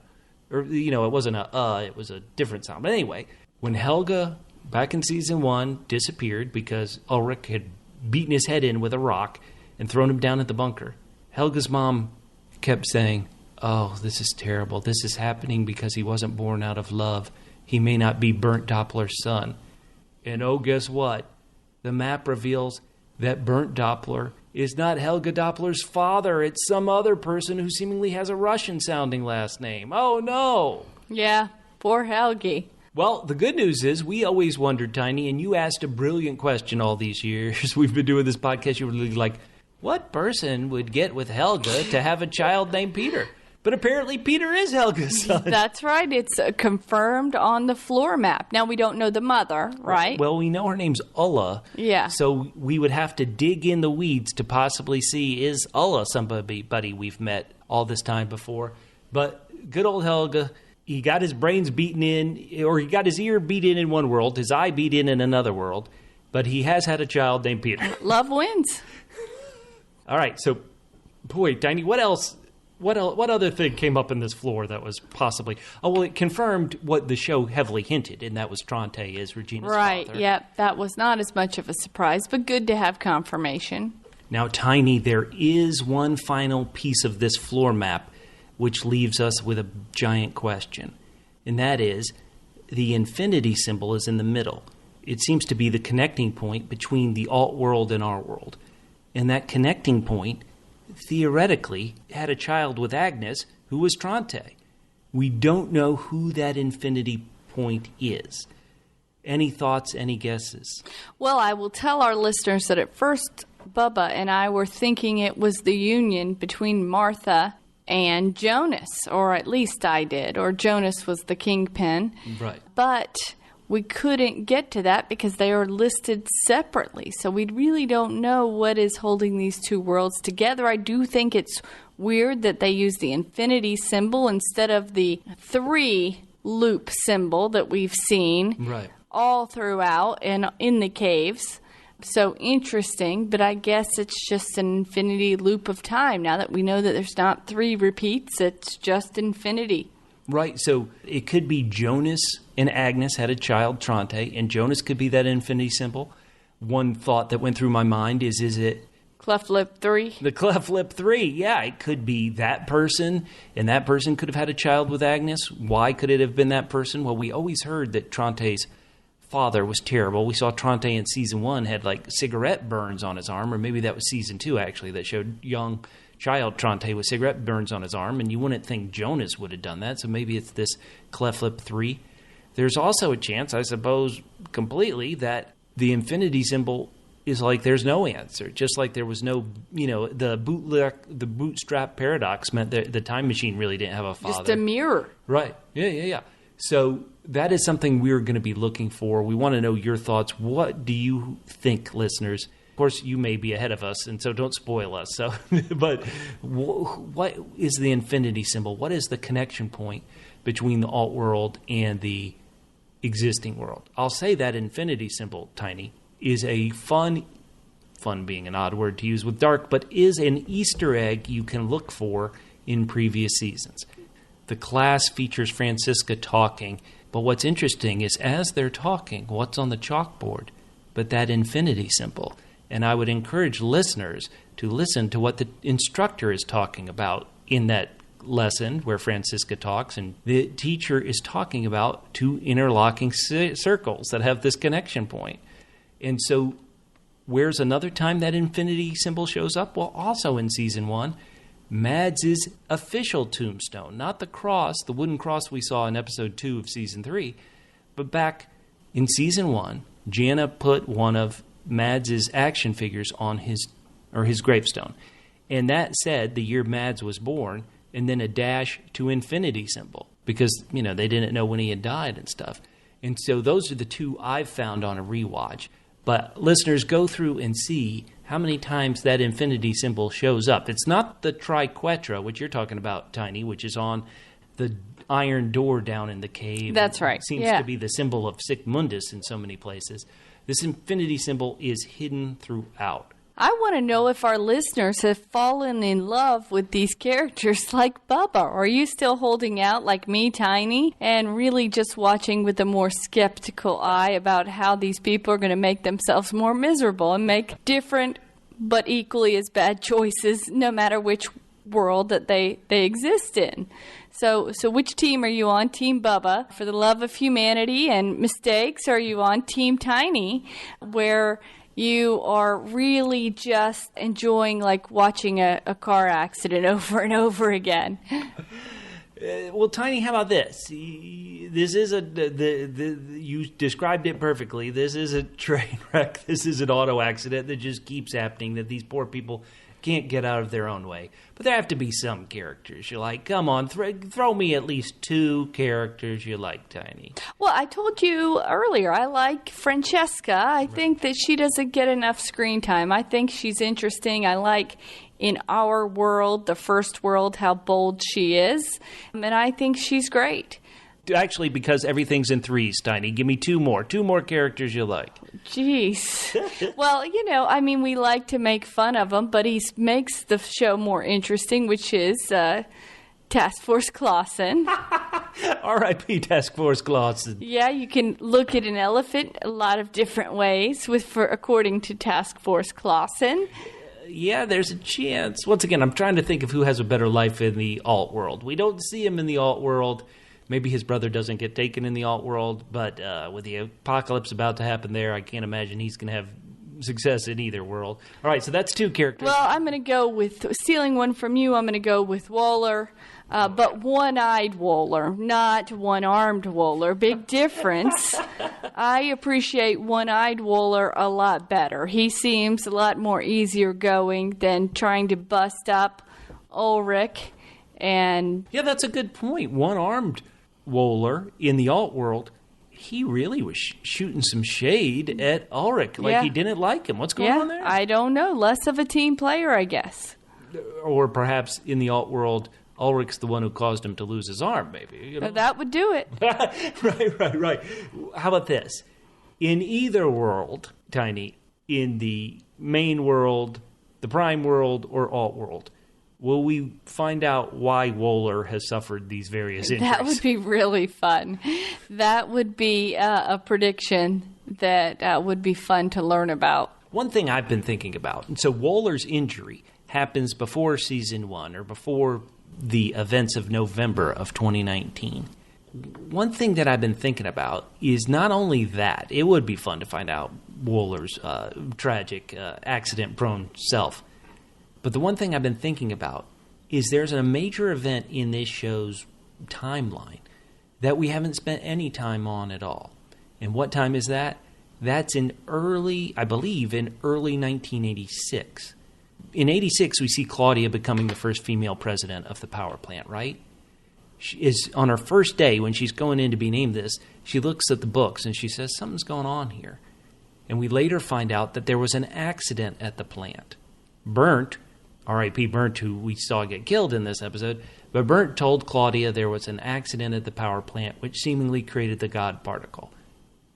Or, it wasn't it was a different sound. But anyway, when Helga, back in season 1, disappeared because Ulrich had beaten his head in with a rock and thrown him down at the bunker, Helga's mom kept saying, oh, this is terrible. This is happening because he wasn't born out of love. He may not be Burnt Doppler's son. And oh, guess what? The map reveals that Burnt Doppler is not Helga Doppler's father. It's some other person who seemingly has a Russian-sounding last name. Oh, no. Yeah, poor Helgi. Well, the good news is we always wondered, Tiny, and you asked a brilliant question all these years. We've been doing this podcast. You were like, what person would get with Helga to have a child named Peter? But apparently Peter is Helga's son. That's right. It's confirmed on the floor map. Now, we don't know the mother, right? Well, we know her name's Ulla. Yeah. So we would have to dig in the weeds to possibly see, is Ulla somebody we've met all this time before? But good old Helga, he got his brains beaten in, or he got his ear beat in one world, his eye beat in another world. But he has had a child named Peter. Love wins. All right. So, boy, Tiny, what else? What other thing came up in this floor that was possibly... Oh, well, it confirmed what the show heavily hinted, and that was Tronte is Regina's father. Right, yep. That was not as much of a surprise, but good to have confirmation. Now, Tiny, there is one final piece of this floor map which leaves us with a giant question, and that is the infinity symbol is in the middle. It seems to be the connecting point between the alt world and our world. And that connecting point theoretically had a child with Agnes who was Tronte. We don't know who that infinity point is. Any thoughts, any guesses? Well, I will tell our listeners that at first Bubba and I were thinking it was the union between Martha and Jonas, or at least I did, or Jonas was the kingpin. Right. But we couldn't get to that because they are listed separately. So we really don't know what is holding these two worlds together. I do think it's weird that they use the infinity symbol instead of the 3 loop symbol that we've seen all throughout and in the caves. So interesting, but I guess it's just an infinity loop of time. Now that we know that there's not 3 repeats, it's just infinity. Right, so it could be Jonas and Agnes had a child, Tronte, and Jonas could be that infinity symbol. One thought that went through my mind is it... Cleft-Lip Three? The Cleft-Lip Three, yeah. It could be that person, and that person could have had a child with Agnes. Why could it have been that person? Well, we always heard that Tronte's father was terrible. We saw Tronte in Season 1 had, like, cigarette burns on his arm, or maybe that was Season 2, actually, that showed young... child Tronte with cigarette burns on his arm, and you wouldn't think Jonas would have done that, so maybe it's this Cleft-Lip 3. There's also a chance, I suppose, completely, that the infinity symbol is like there's no answer, just like there was no, the bootstrap paradox meant that the time machine really didn't have a father. Just a mirror. Right, yeah. So that is something we're going to be looking for. We want to know your thoughts. What do you think, listeners? Of course, you may be ahead of us, and so don't spoil us. So, but what is the infinity symbol? What is the connection point between the alt world and the existing world? I'll say that infinity symbol, Tiny, is a fun being an odd word to use with dark, but is an Easter egg you can look for in previous seasons. The class features Francisca talking, but what's interesting is as they're talking, what's on the chalkboard but that infinity symbol? And I would encourage listeners to listen to what the instructor is talking about in that lesson where Francisca talks. And the teacher is talking about 2 interlocking circles that have this connection point. And so where's another time that infinity symbol shows up? Well, also in Season 1, Mads' official tombstone. Not the cross, the wooden cross we saw in Episode 2 of Season 3. But back in Season 1, Jana put one of Mads' action figures on his gravestone. And that said the year Mads was born, and then a dash to infinity symbol. Because, they didn't know when he had died and stuff. And so those are the 2 I've found on a rewatch. But listeners, go through and see how many times that infinity symbol shows up. It's not the triquetra, which you're talking about, Tiny, which is on the iron door down in the cave. That's right. It seems to be the symbol of Sigmundus in so many places. This infinity symbol is hidden throughout. I want to know if our listeners have fallen in love with these characters like Bubba. Are you still holding out like me, Tiny, and really just watching with a more skeptical eye about how these people are going to make themselves more miserable and make different but equally as bad choices no matter which world that they exist in? So which team are you on? Team Bubba for the love of humanity and mistakes? Or are you on Team Tiny where you are really just enjoying like watching a car accident over and over again? Well, Tiny, how about this? This is you described it perfectly. This is a train wreck. This is an auto accident that just keeps happening, that these poor people can't get out of their own way. But there have to be some characters. You're like, come on, throw me at least 2 characters you like, Tiny. Well, I told you earlier, I like Francesca. I think that she doesn't get enough screen time. I think she's interesting. I like in our world, the first world, how bold she is. And I think she's great. Actually, because everything's in 3s, Tiny. Give me 2 more. 2 more characters you like. Jeez. Well, we like to make fun of him, but he makes the show more interesting, which is Task Force Clausen. R.I.P. Task Force Clausen. Yeah, you can look at an elephant a lot of different ways according to Task Force Clausen. Yeah, there's a chance. Once again, I'm trying to think of who has a better life in the alt world. We don't see him in the alt world. Maybe his brother doesn't get taken in the alt world, but with the apocalypse about to happen there, I can't imagine he's going to have success in either world. All right, so that's 2 characters. Well, I'm going to go with, stealing one from you, I'm going to go with Waller, but one-eyed Waller, not one-armed Waller. Big difference. I appreciate one-eyed Waller a lot better. He seems a lot more easier going than trying to bust up Ulrich. And yeah, that's a good point. One-armed Waller in the alt world, he really was shooting some shade at Ulrich. Like he didn't like him. What's going on there? I don't know. Less of a team player, I guess. Or perhaps in the alt world, Ulrich's the one who caused him to lose his arm, maybe. That would do it. Right. How about this? In either world, Tiny, in the main world, the prime world, or alt world, will we find out why Waller has suffered these various injuries? That would be really fun. That would be a prediction that would be fun to learn about. One thing I've been thinking about, and so Waller's injury happens before season 1 or before the events of November of 2019. One thing that I've been thinking about is not only that, it would be fun to find out Waller's tragic, accident-prone self. But the one thing I've been thinking about is there's a major event in this show's timeline that we haven't spent any time on at all. And what time is that? That's in early 1986. In 86, we see Claudia becoming the first female president of the power plant, right? She is on her first day when she's going in to be named this, she looks at the books and she says, something's going on here. And we later find out that there was an accident at the plant. Burnt, R.I.P. Burnt, who we saw get killed in this episode, but Burnt told Claudia there was an accident at the power plant which seemingly created the God particle.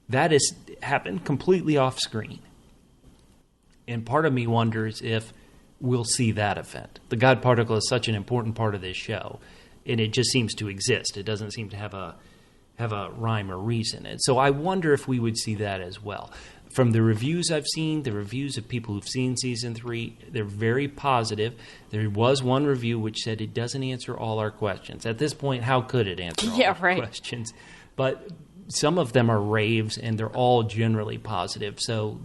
That has happened completely off screen. And part of me wonders if we'll see that event. The God particle is such an important part of this show, and it just seems to exist. It doesn't seem to have a rhyme or reason. And so I wonder if we would see that as well. From the reviews I've seen, the reviews of people who've seen season 3, they're very positive. There was one review which said it doesn't answer all our questions. At this point, how could it answer all our questions? But some of them are raves, and they're all generally positive. So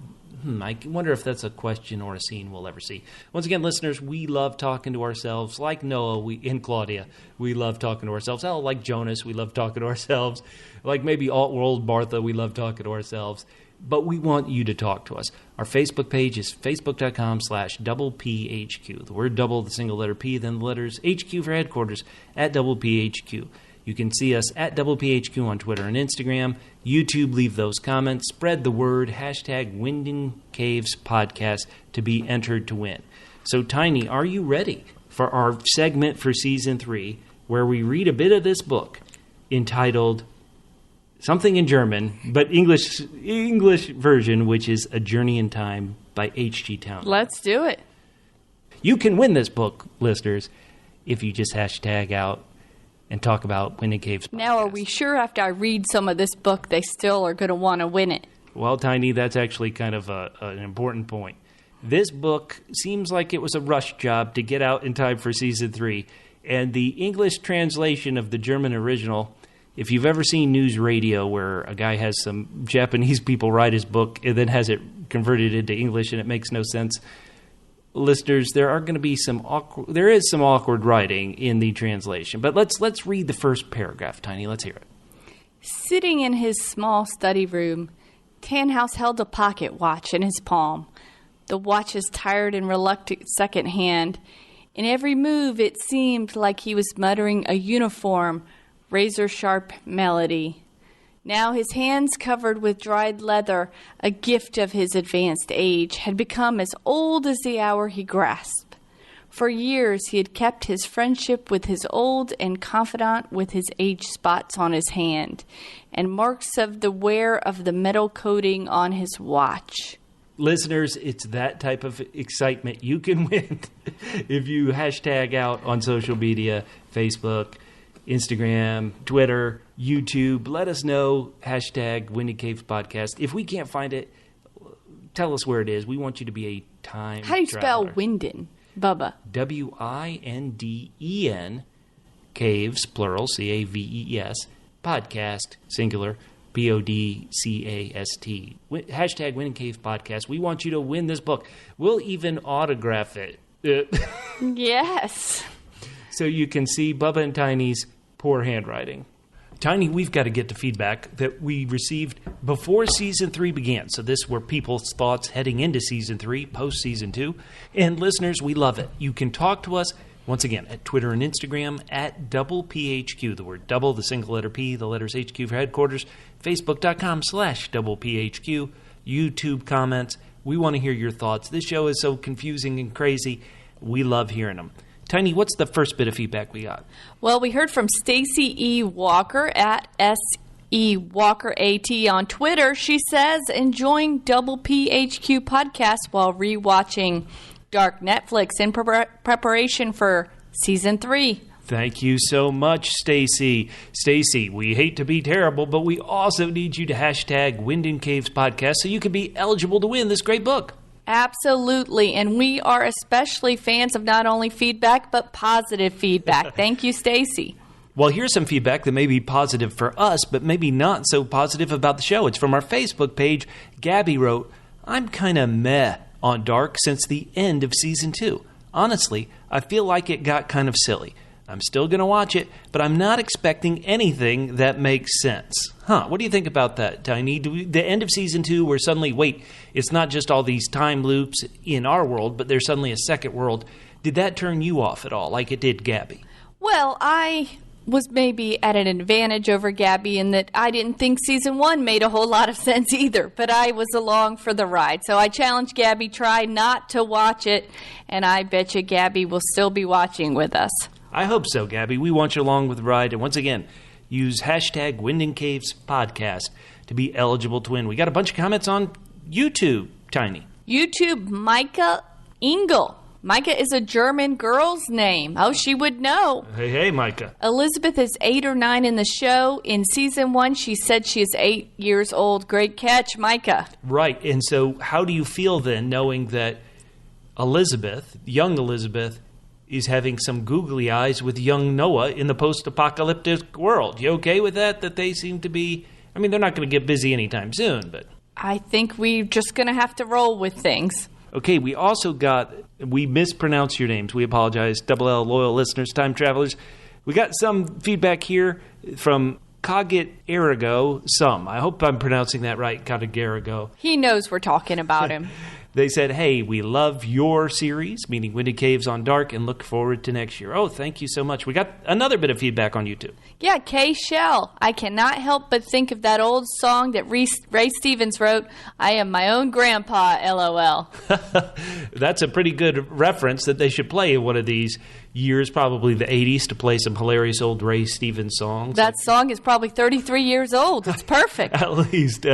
I wonder if that's a question or a scene we'll ever see. Once again, listeners, we love talking to ourselves. Like Noah and Claudia, we love talking to ourselves. Oh, like Jonas, we love talking to ourselves. Like maybe Alt-World Martha, we love talking to ourselves. But we want you to talk to us. Our Facebook page is facebook.com/PHQ. The word double, the single letter P, then the letters HQ for headquarters at PHQ. You can see us at PHQ on Twitter and Instagram. YouTube, leave those comments. Spread the word. #Winden Caves Podcast to be entered to win. So, Tiny, are you ready for our segment for Season 3 where we read a bit of this book entitled something in German, but English version, which is A Journey in Time by H.G. Townley? Let's do it. You can win this book, listeners, if you just hashtag out and talk about Winden Caves Podcast. Now, are we sure after I read some of this book, they still are going to want to win it? Well, Tiny, that's actually kind of an important point. This book seems like it was a rush job to get out in time for Season 3, and the English translation of the German original, if you've ever seen news radio where a guy has some Japanese people write his book and then has it converted into English and it makes no sense, listeners, there is some awkward writing in the translation. But let's read the first paragraph, Tiny. Let's hear it. Sitting in his small study room, Tannhaus held a pocket watch in his palm. the watch's tired and reluctant second hand. In every move, it seemed like he was muttering a uniform, razor-sharp melody. Now his hands covered with dried leather, a gift of his advanced age, had become as old as the hour he grasped. For years he had kept his friendship with his old and confidant with his age spots on his hand, and marks of the wear of the metal coating on his watch. Listeners, it's that type of excitement you can win if you hashtag out on social media, Facebook, Instagram, Twitter, YouTube. Let us know, hashtag Winden Caves Podcast. If we can't find it, tell us where it is. We want you to be a time How do you traveler. spell Winden, Bubba? Winden, Caves, plural, Caves, podcast, singular, podcast. Hashtag Winden Caves Podcast. We want you to win this book. We'll even autograph it. Yes. So you can see Bubba and Tiny's poor handwriting. Tiny, we've got to get to feedback that we received before Season 3 began. So this were people's thoughts heading into Season 3, post-Season 2. And listeners, we love it. You can talk to us, once again, at Twitter and Instagram, at @PHQ. The word double, the single letter P, the letters HQ for headquarters. Facebook.com/PHQ. YouTube comments. We want to hear your thoughts. This show is so confusing and crazy. We love hearing them. Tiny, what's the first bit of feedback we got? Well, we heard from Stacy E. Walker at S.E. Walker AT on Twitter. She says, enjoying PHQ podcast while rewatching Dark Netflix in preparation for Season 3. Thank you so much, Stacy. Stacy, we hate to be terrible, but we also need you to hashtag Winden Caves Podcast so you can be eligible to win this great book. Absolutely, and we are especially fans of not only feedback, but positive feedback. Thank you, Stacy. Well, here's some feedback that may be positive for us, but maybe not so positive about the show. It's from our Facebook page. Gabby wrote, I'm kind of meh on Dark since the end of Season 2. Honestly, I feel like it got kind of silly. I'm still going to watch it, but I'm not expecting anything that makes sense. What do you think about that, Tiny? The end of Season 2 where suddenly, wait, it's not just all these time loops in our world, but there's suddenly a second world. Did that turn you off at all, like it did Gabby? Well, I was maybe at an advantage over Gabby in that I didn't think Season 1 made a whole lot of sense either, but I was along for the ride. So I challenged Gabby, try not to watch it, and I bet you Gabby will still be watching with us. I hope so, Gabby. We want you along with the ride. And once again, use hashtag Winden Caves Podcast to be eligible to win. We got a bunch of comments on YouTube, Tiny. YouTube, Micah Engel. Micah is a German girl's name. Oh, she would know. Hey, Micah. Elizabeth is 8 or 9 in the show. In Season 1, she said she is 8 years old. Great catch, Micah. Right. And so how do you feel then knowing that Elizabeth, young Elizabeth, is having some googly eyes with young Noah in the post-apocalyptic world? You okay with that? That they seem to be... I mean, they're not going to get busy anytime soon, but... I think we're just going to have to roll with things. Okay, we also got... We mispronounced your names. We apologize. Double L loyal listeners, time travelers. We got some feedback here from Kagit Arago. I hope I'm pronouncing that right, Kagit Arago. He knows we're talking about him. They said, hey, we love your series, meaning Winden Caves on Dark, and look forward to next year. Oh, thank you so much. We got another bit of feedback on YouTube. Yeah, Kay Shell. I cannot help but think of that old song that Ray Stevens wrote, I am my own grandpa, LOL. That's a pretty good reference that they should play in one of these years, probably the 80s, to play some hilarious old Ray Stevens songs. That song is probably 33 years old. It's perfect. At least.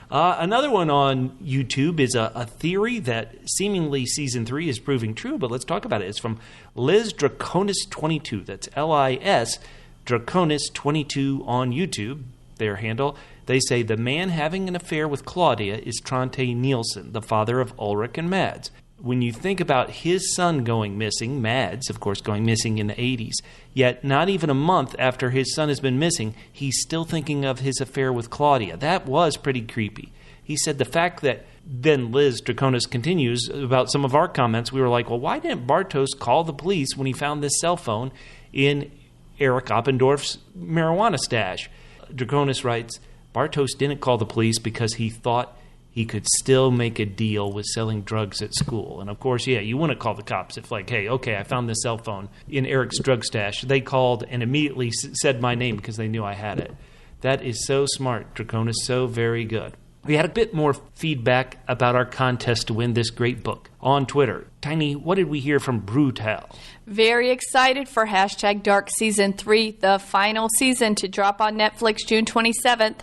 Another one on YouTube is a theory that seemingly Season 3 is proving true, but let's talk about it. It's from Liz Draconis22. That's Lis Draconis22 on YouTube, their handle. They say the man having an affair with Claudia is Trante Nielsen, the father of Ulrich and Mads. When you think about his son going missing, Mads, of course, going missing in the 80s, yet not even a month after his son has been missing, he's still thinking of his affair with Claudia. That was pretty creepy. He said the fact that, then Liz Draconis continues about some of our comments, we were like, well, why didn't Bartos call the police when he found this cell phone in Eric Oppendorf's marijuana stash? Draconis writes, Bartos didn't call the police because he thought he could still make a deal with selling drugs at school. And of course, yeah, you wouldn't call the cops if like, hey, okay, I found this cell phone in Eric's drug stash. They called and immediately said my name because they knew I had it. That is so smart, Draconis, so very good. We had a bit more feedback about our contest to win this great book on Twitter. Tiny, what did we hear from Brutal? Very excited for Hashtag Dark Season 3, the final season to drop on Netflix June 27th.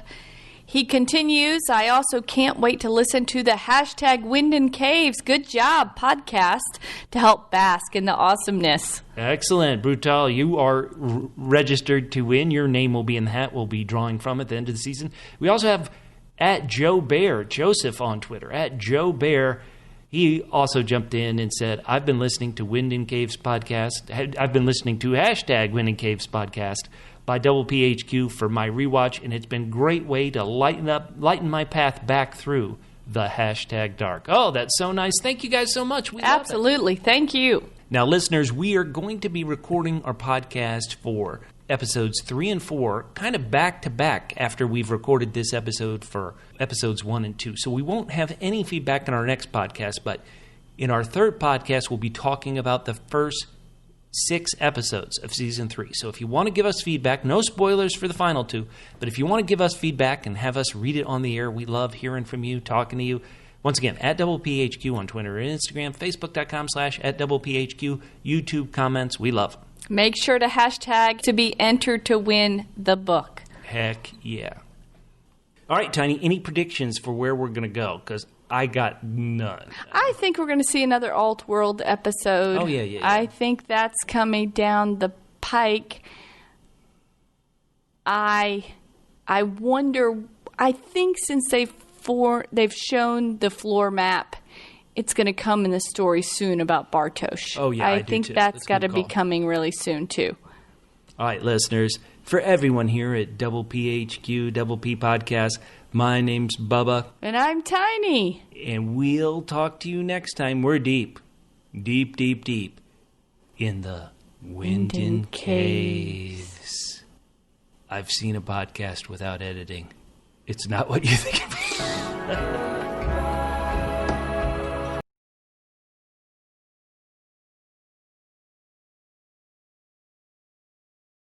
He continues, I also can't wait to listen to the Hashtag Winden Caves, good job, podcast to help bask in the awesomeness. Excellent. Brutal, you are registered to win. Your name will be in the hat. We'll be drawing from at the end of the season. We also have at Joe Bear, Joseph on Twitter, at Joe Bear. He also jumped in and said, I've been listening to Winden Caves podcast. I've been listening to Hashtag Winden Caves podcast by Double PHQ for my rewatch, and it's been a great way to lighten my path back through the Hashtag Dark. Oh, that's so nice. Thank you guys so much. We Absolutely. Thank you. Now, listeners, we are going to be recording our podcast for episodes 3 and 4 kind of back-to-back after we've recorded this episode for episodes 1 and 2. So we won't have any feedback in our next podcast, but in our third podcast, we'll be talking about the first 6 episodes of Season 3. So if you want to give us feedback, no spoilers for the final 2, but if you want to give us feedback and have us read it on the air, we love hearing from you, talking to you. Once again, at Double PHQ on Twitter and Instagram, Facebook.com/@DoublePHQ, YouTube comments, we love them. Make sure to hashtag to be entered to win the book. Heck yeah. All right, Tiny, any predictions for where we're going to go? Because I got none. I think we're going to see another Alt-World episode. Oh, yeah. I think that's coming down the pike. I wonder, I think since they've shown the floor map, it's going to come in the story soon about Bartosz. Oh, yeah, I think that's got to be coming really soon, too. All right, listeners, for everyone here at Double PHQ, Double P Podcast, my name's Bubba. And I'm Tiny. And we'll talk to you next time. We're deep in the Winden Caves. I've seen a podcast without editing. It's not what you think.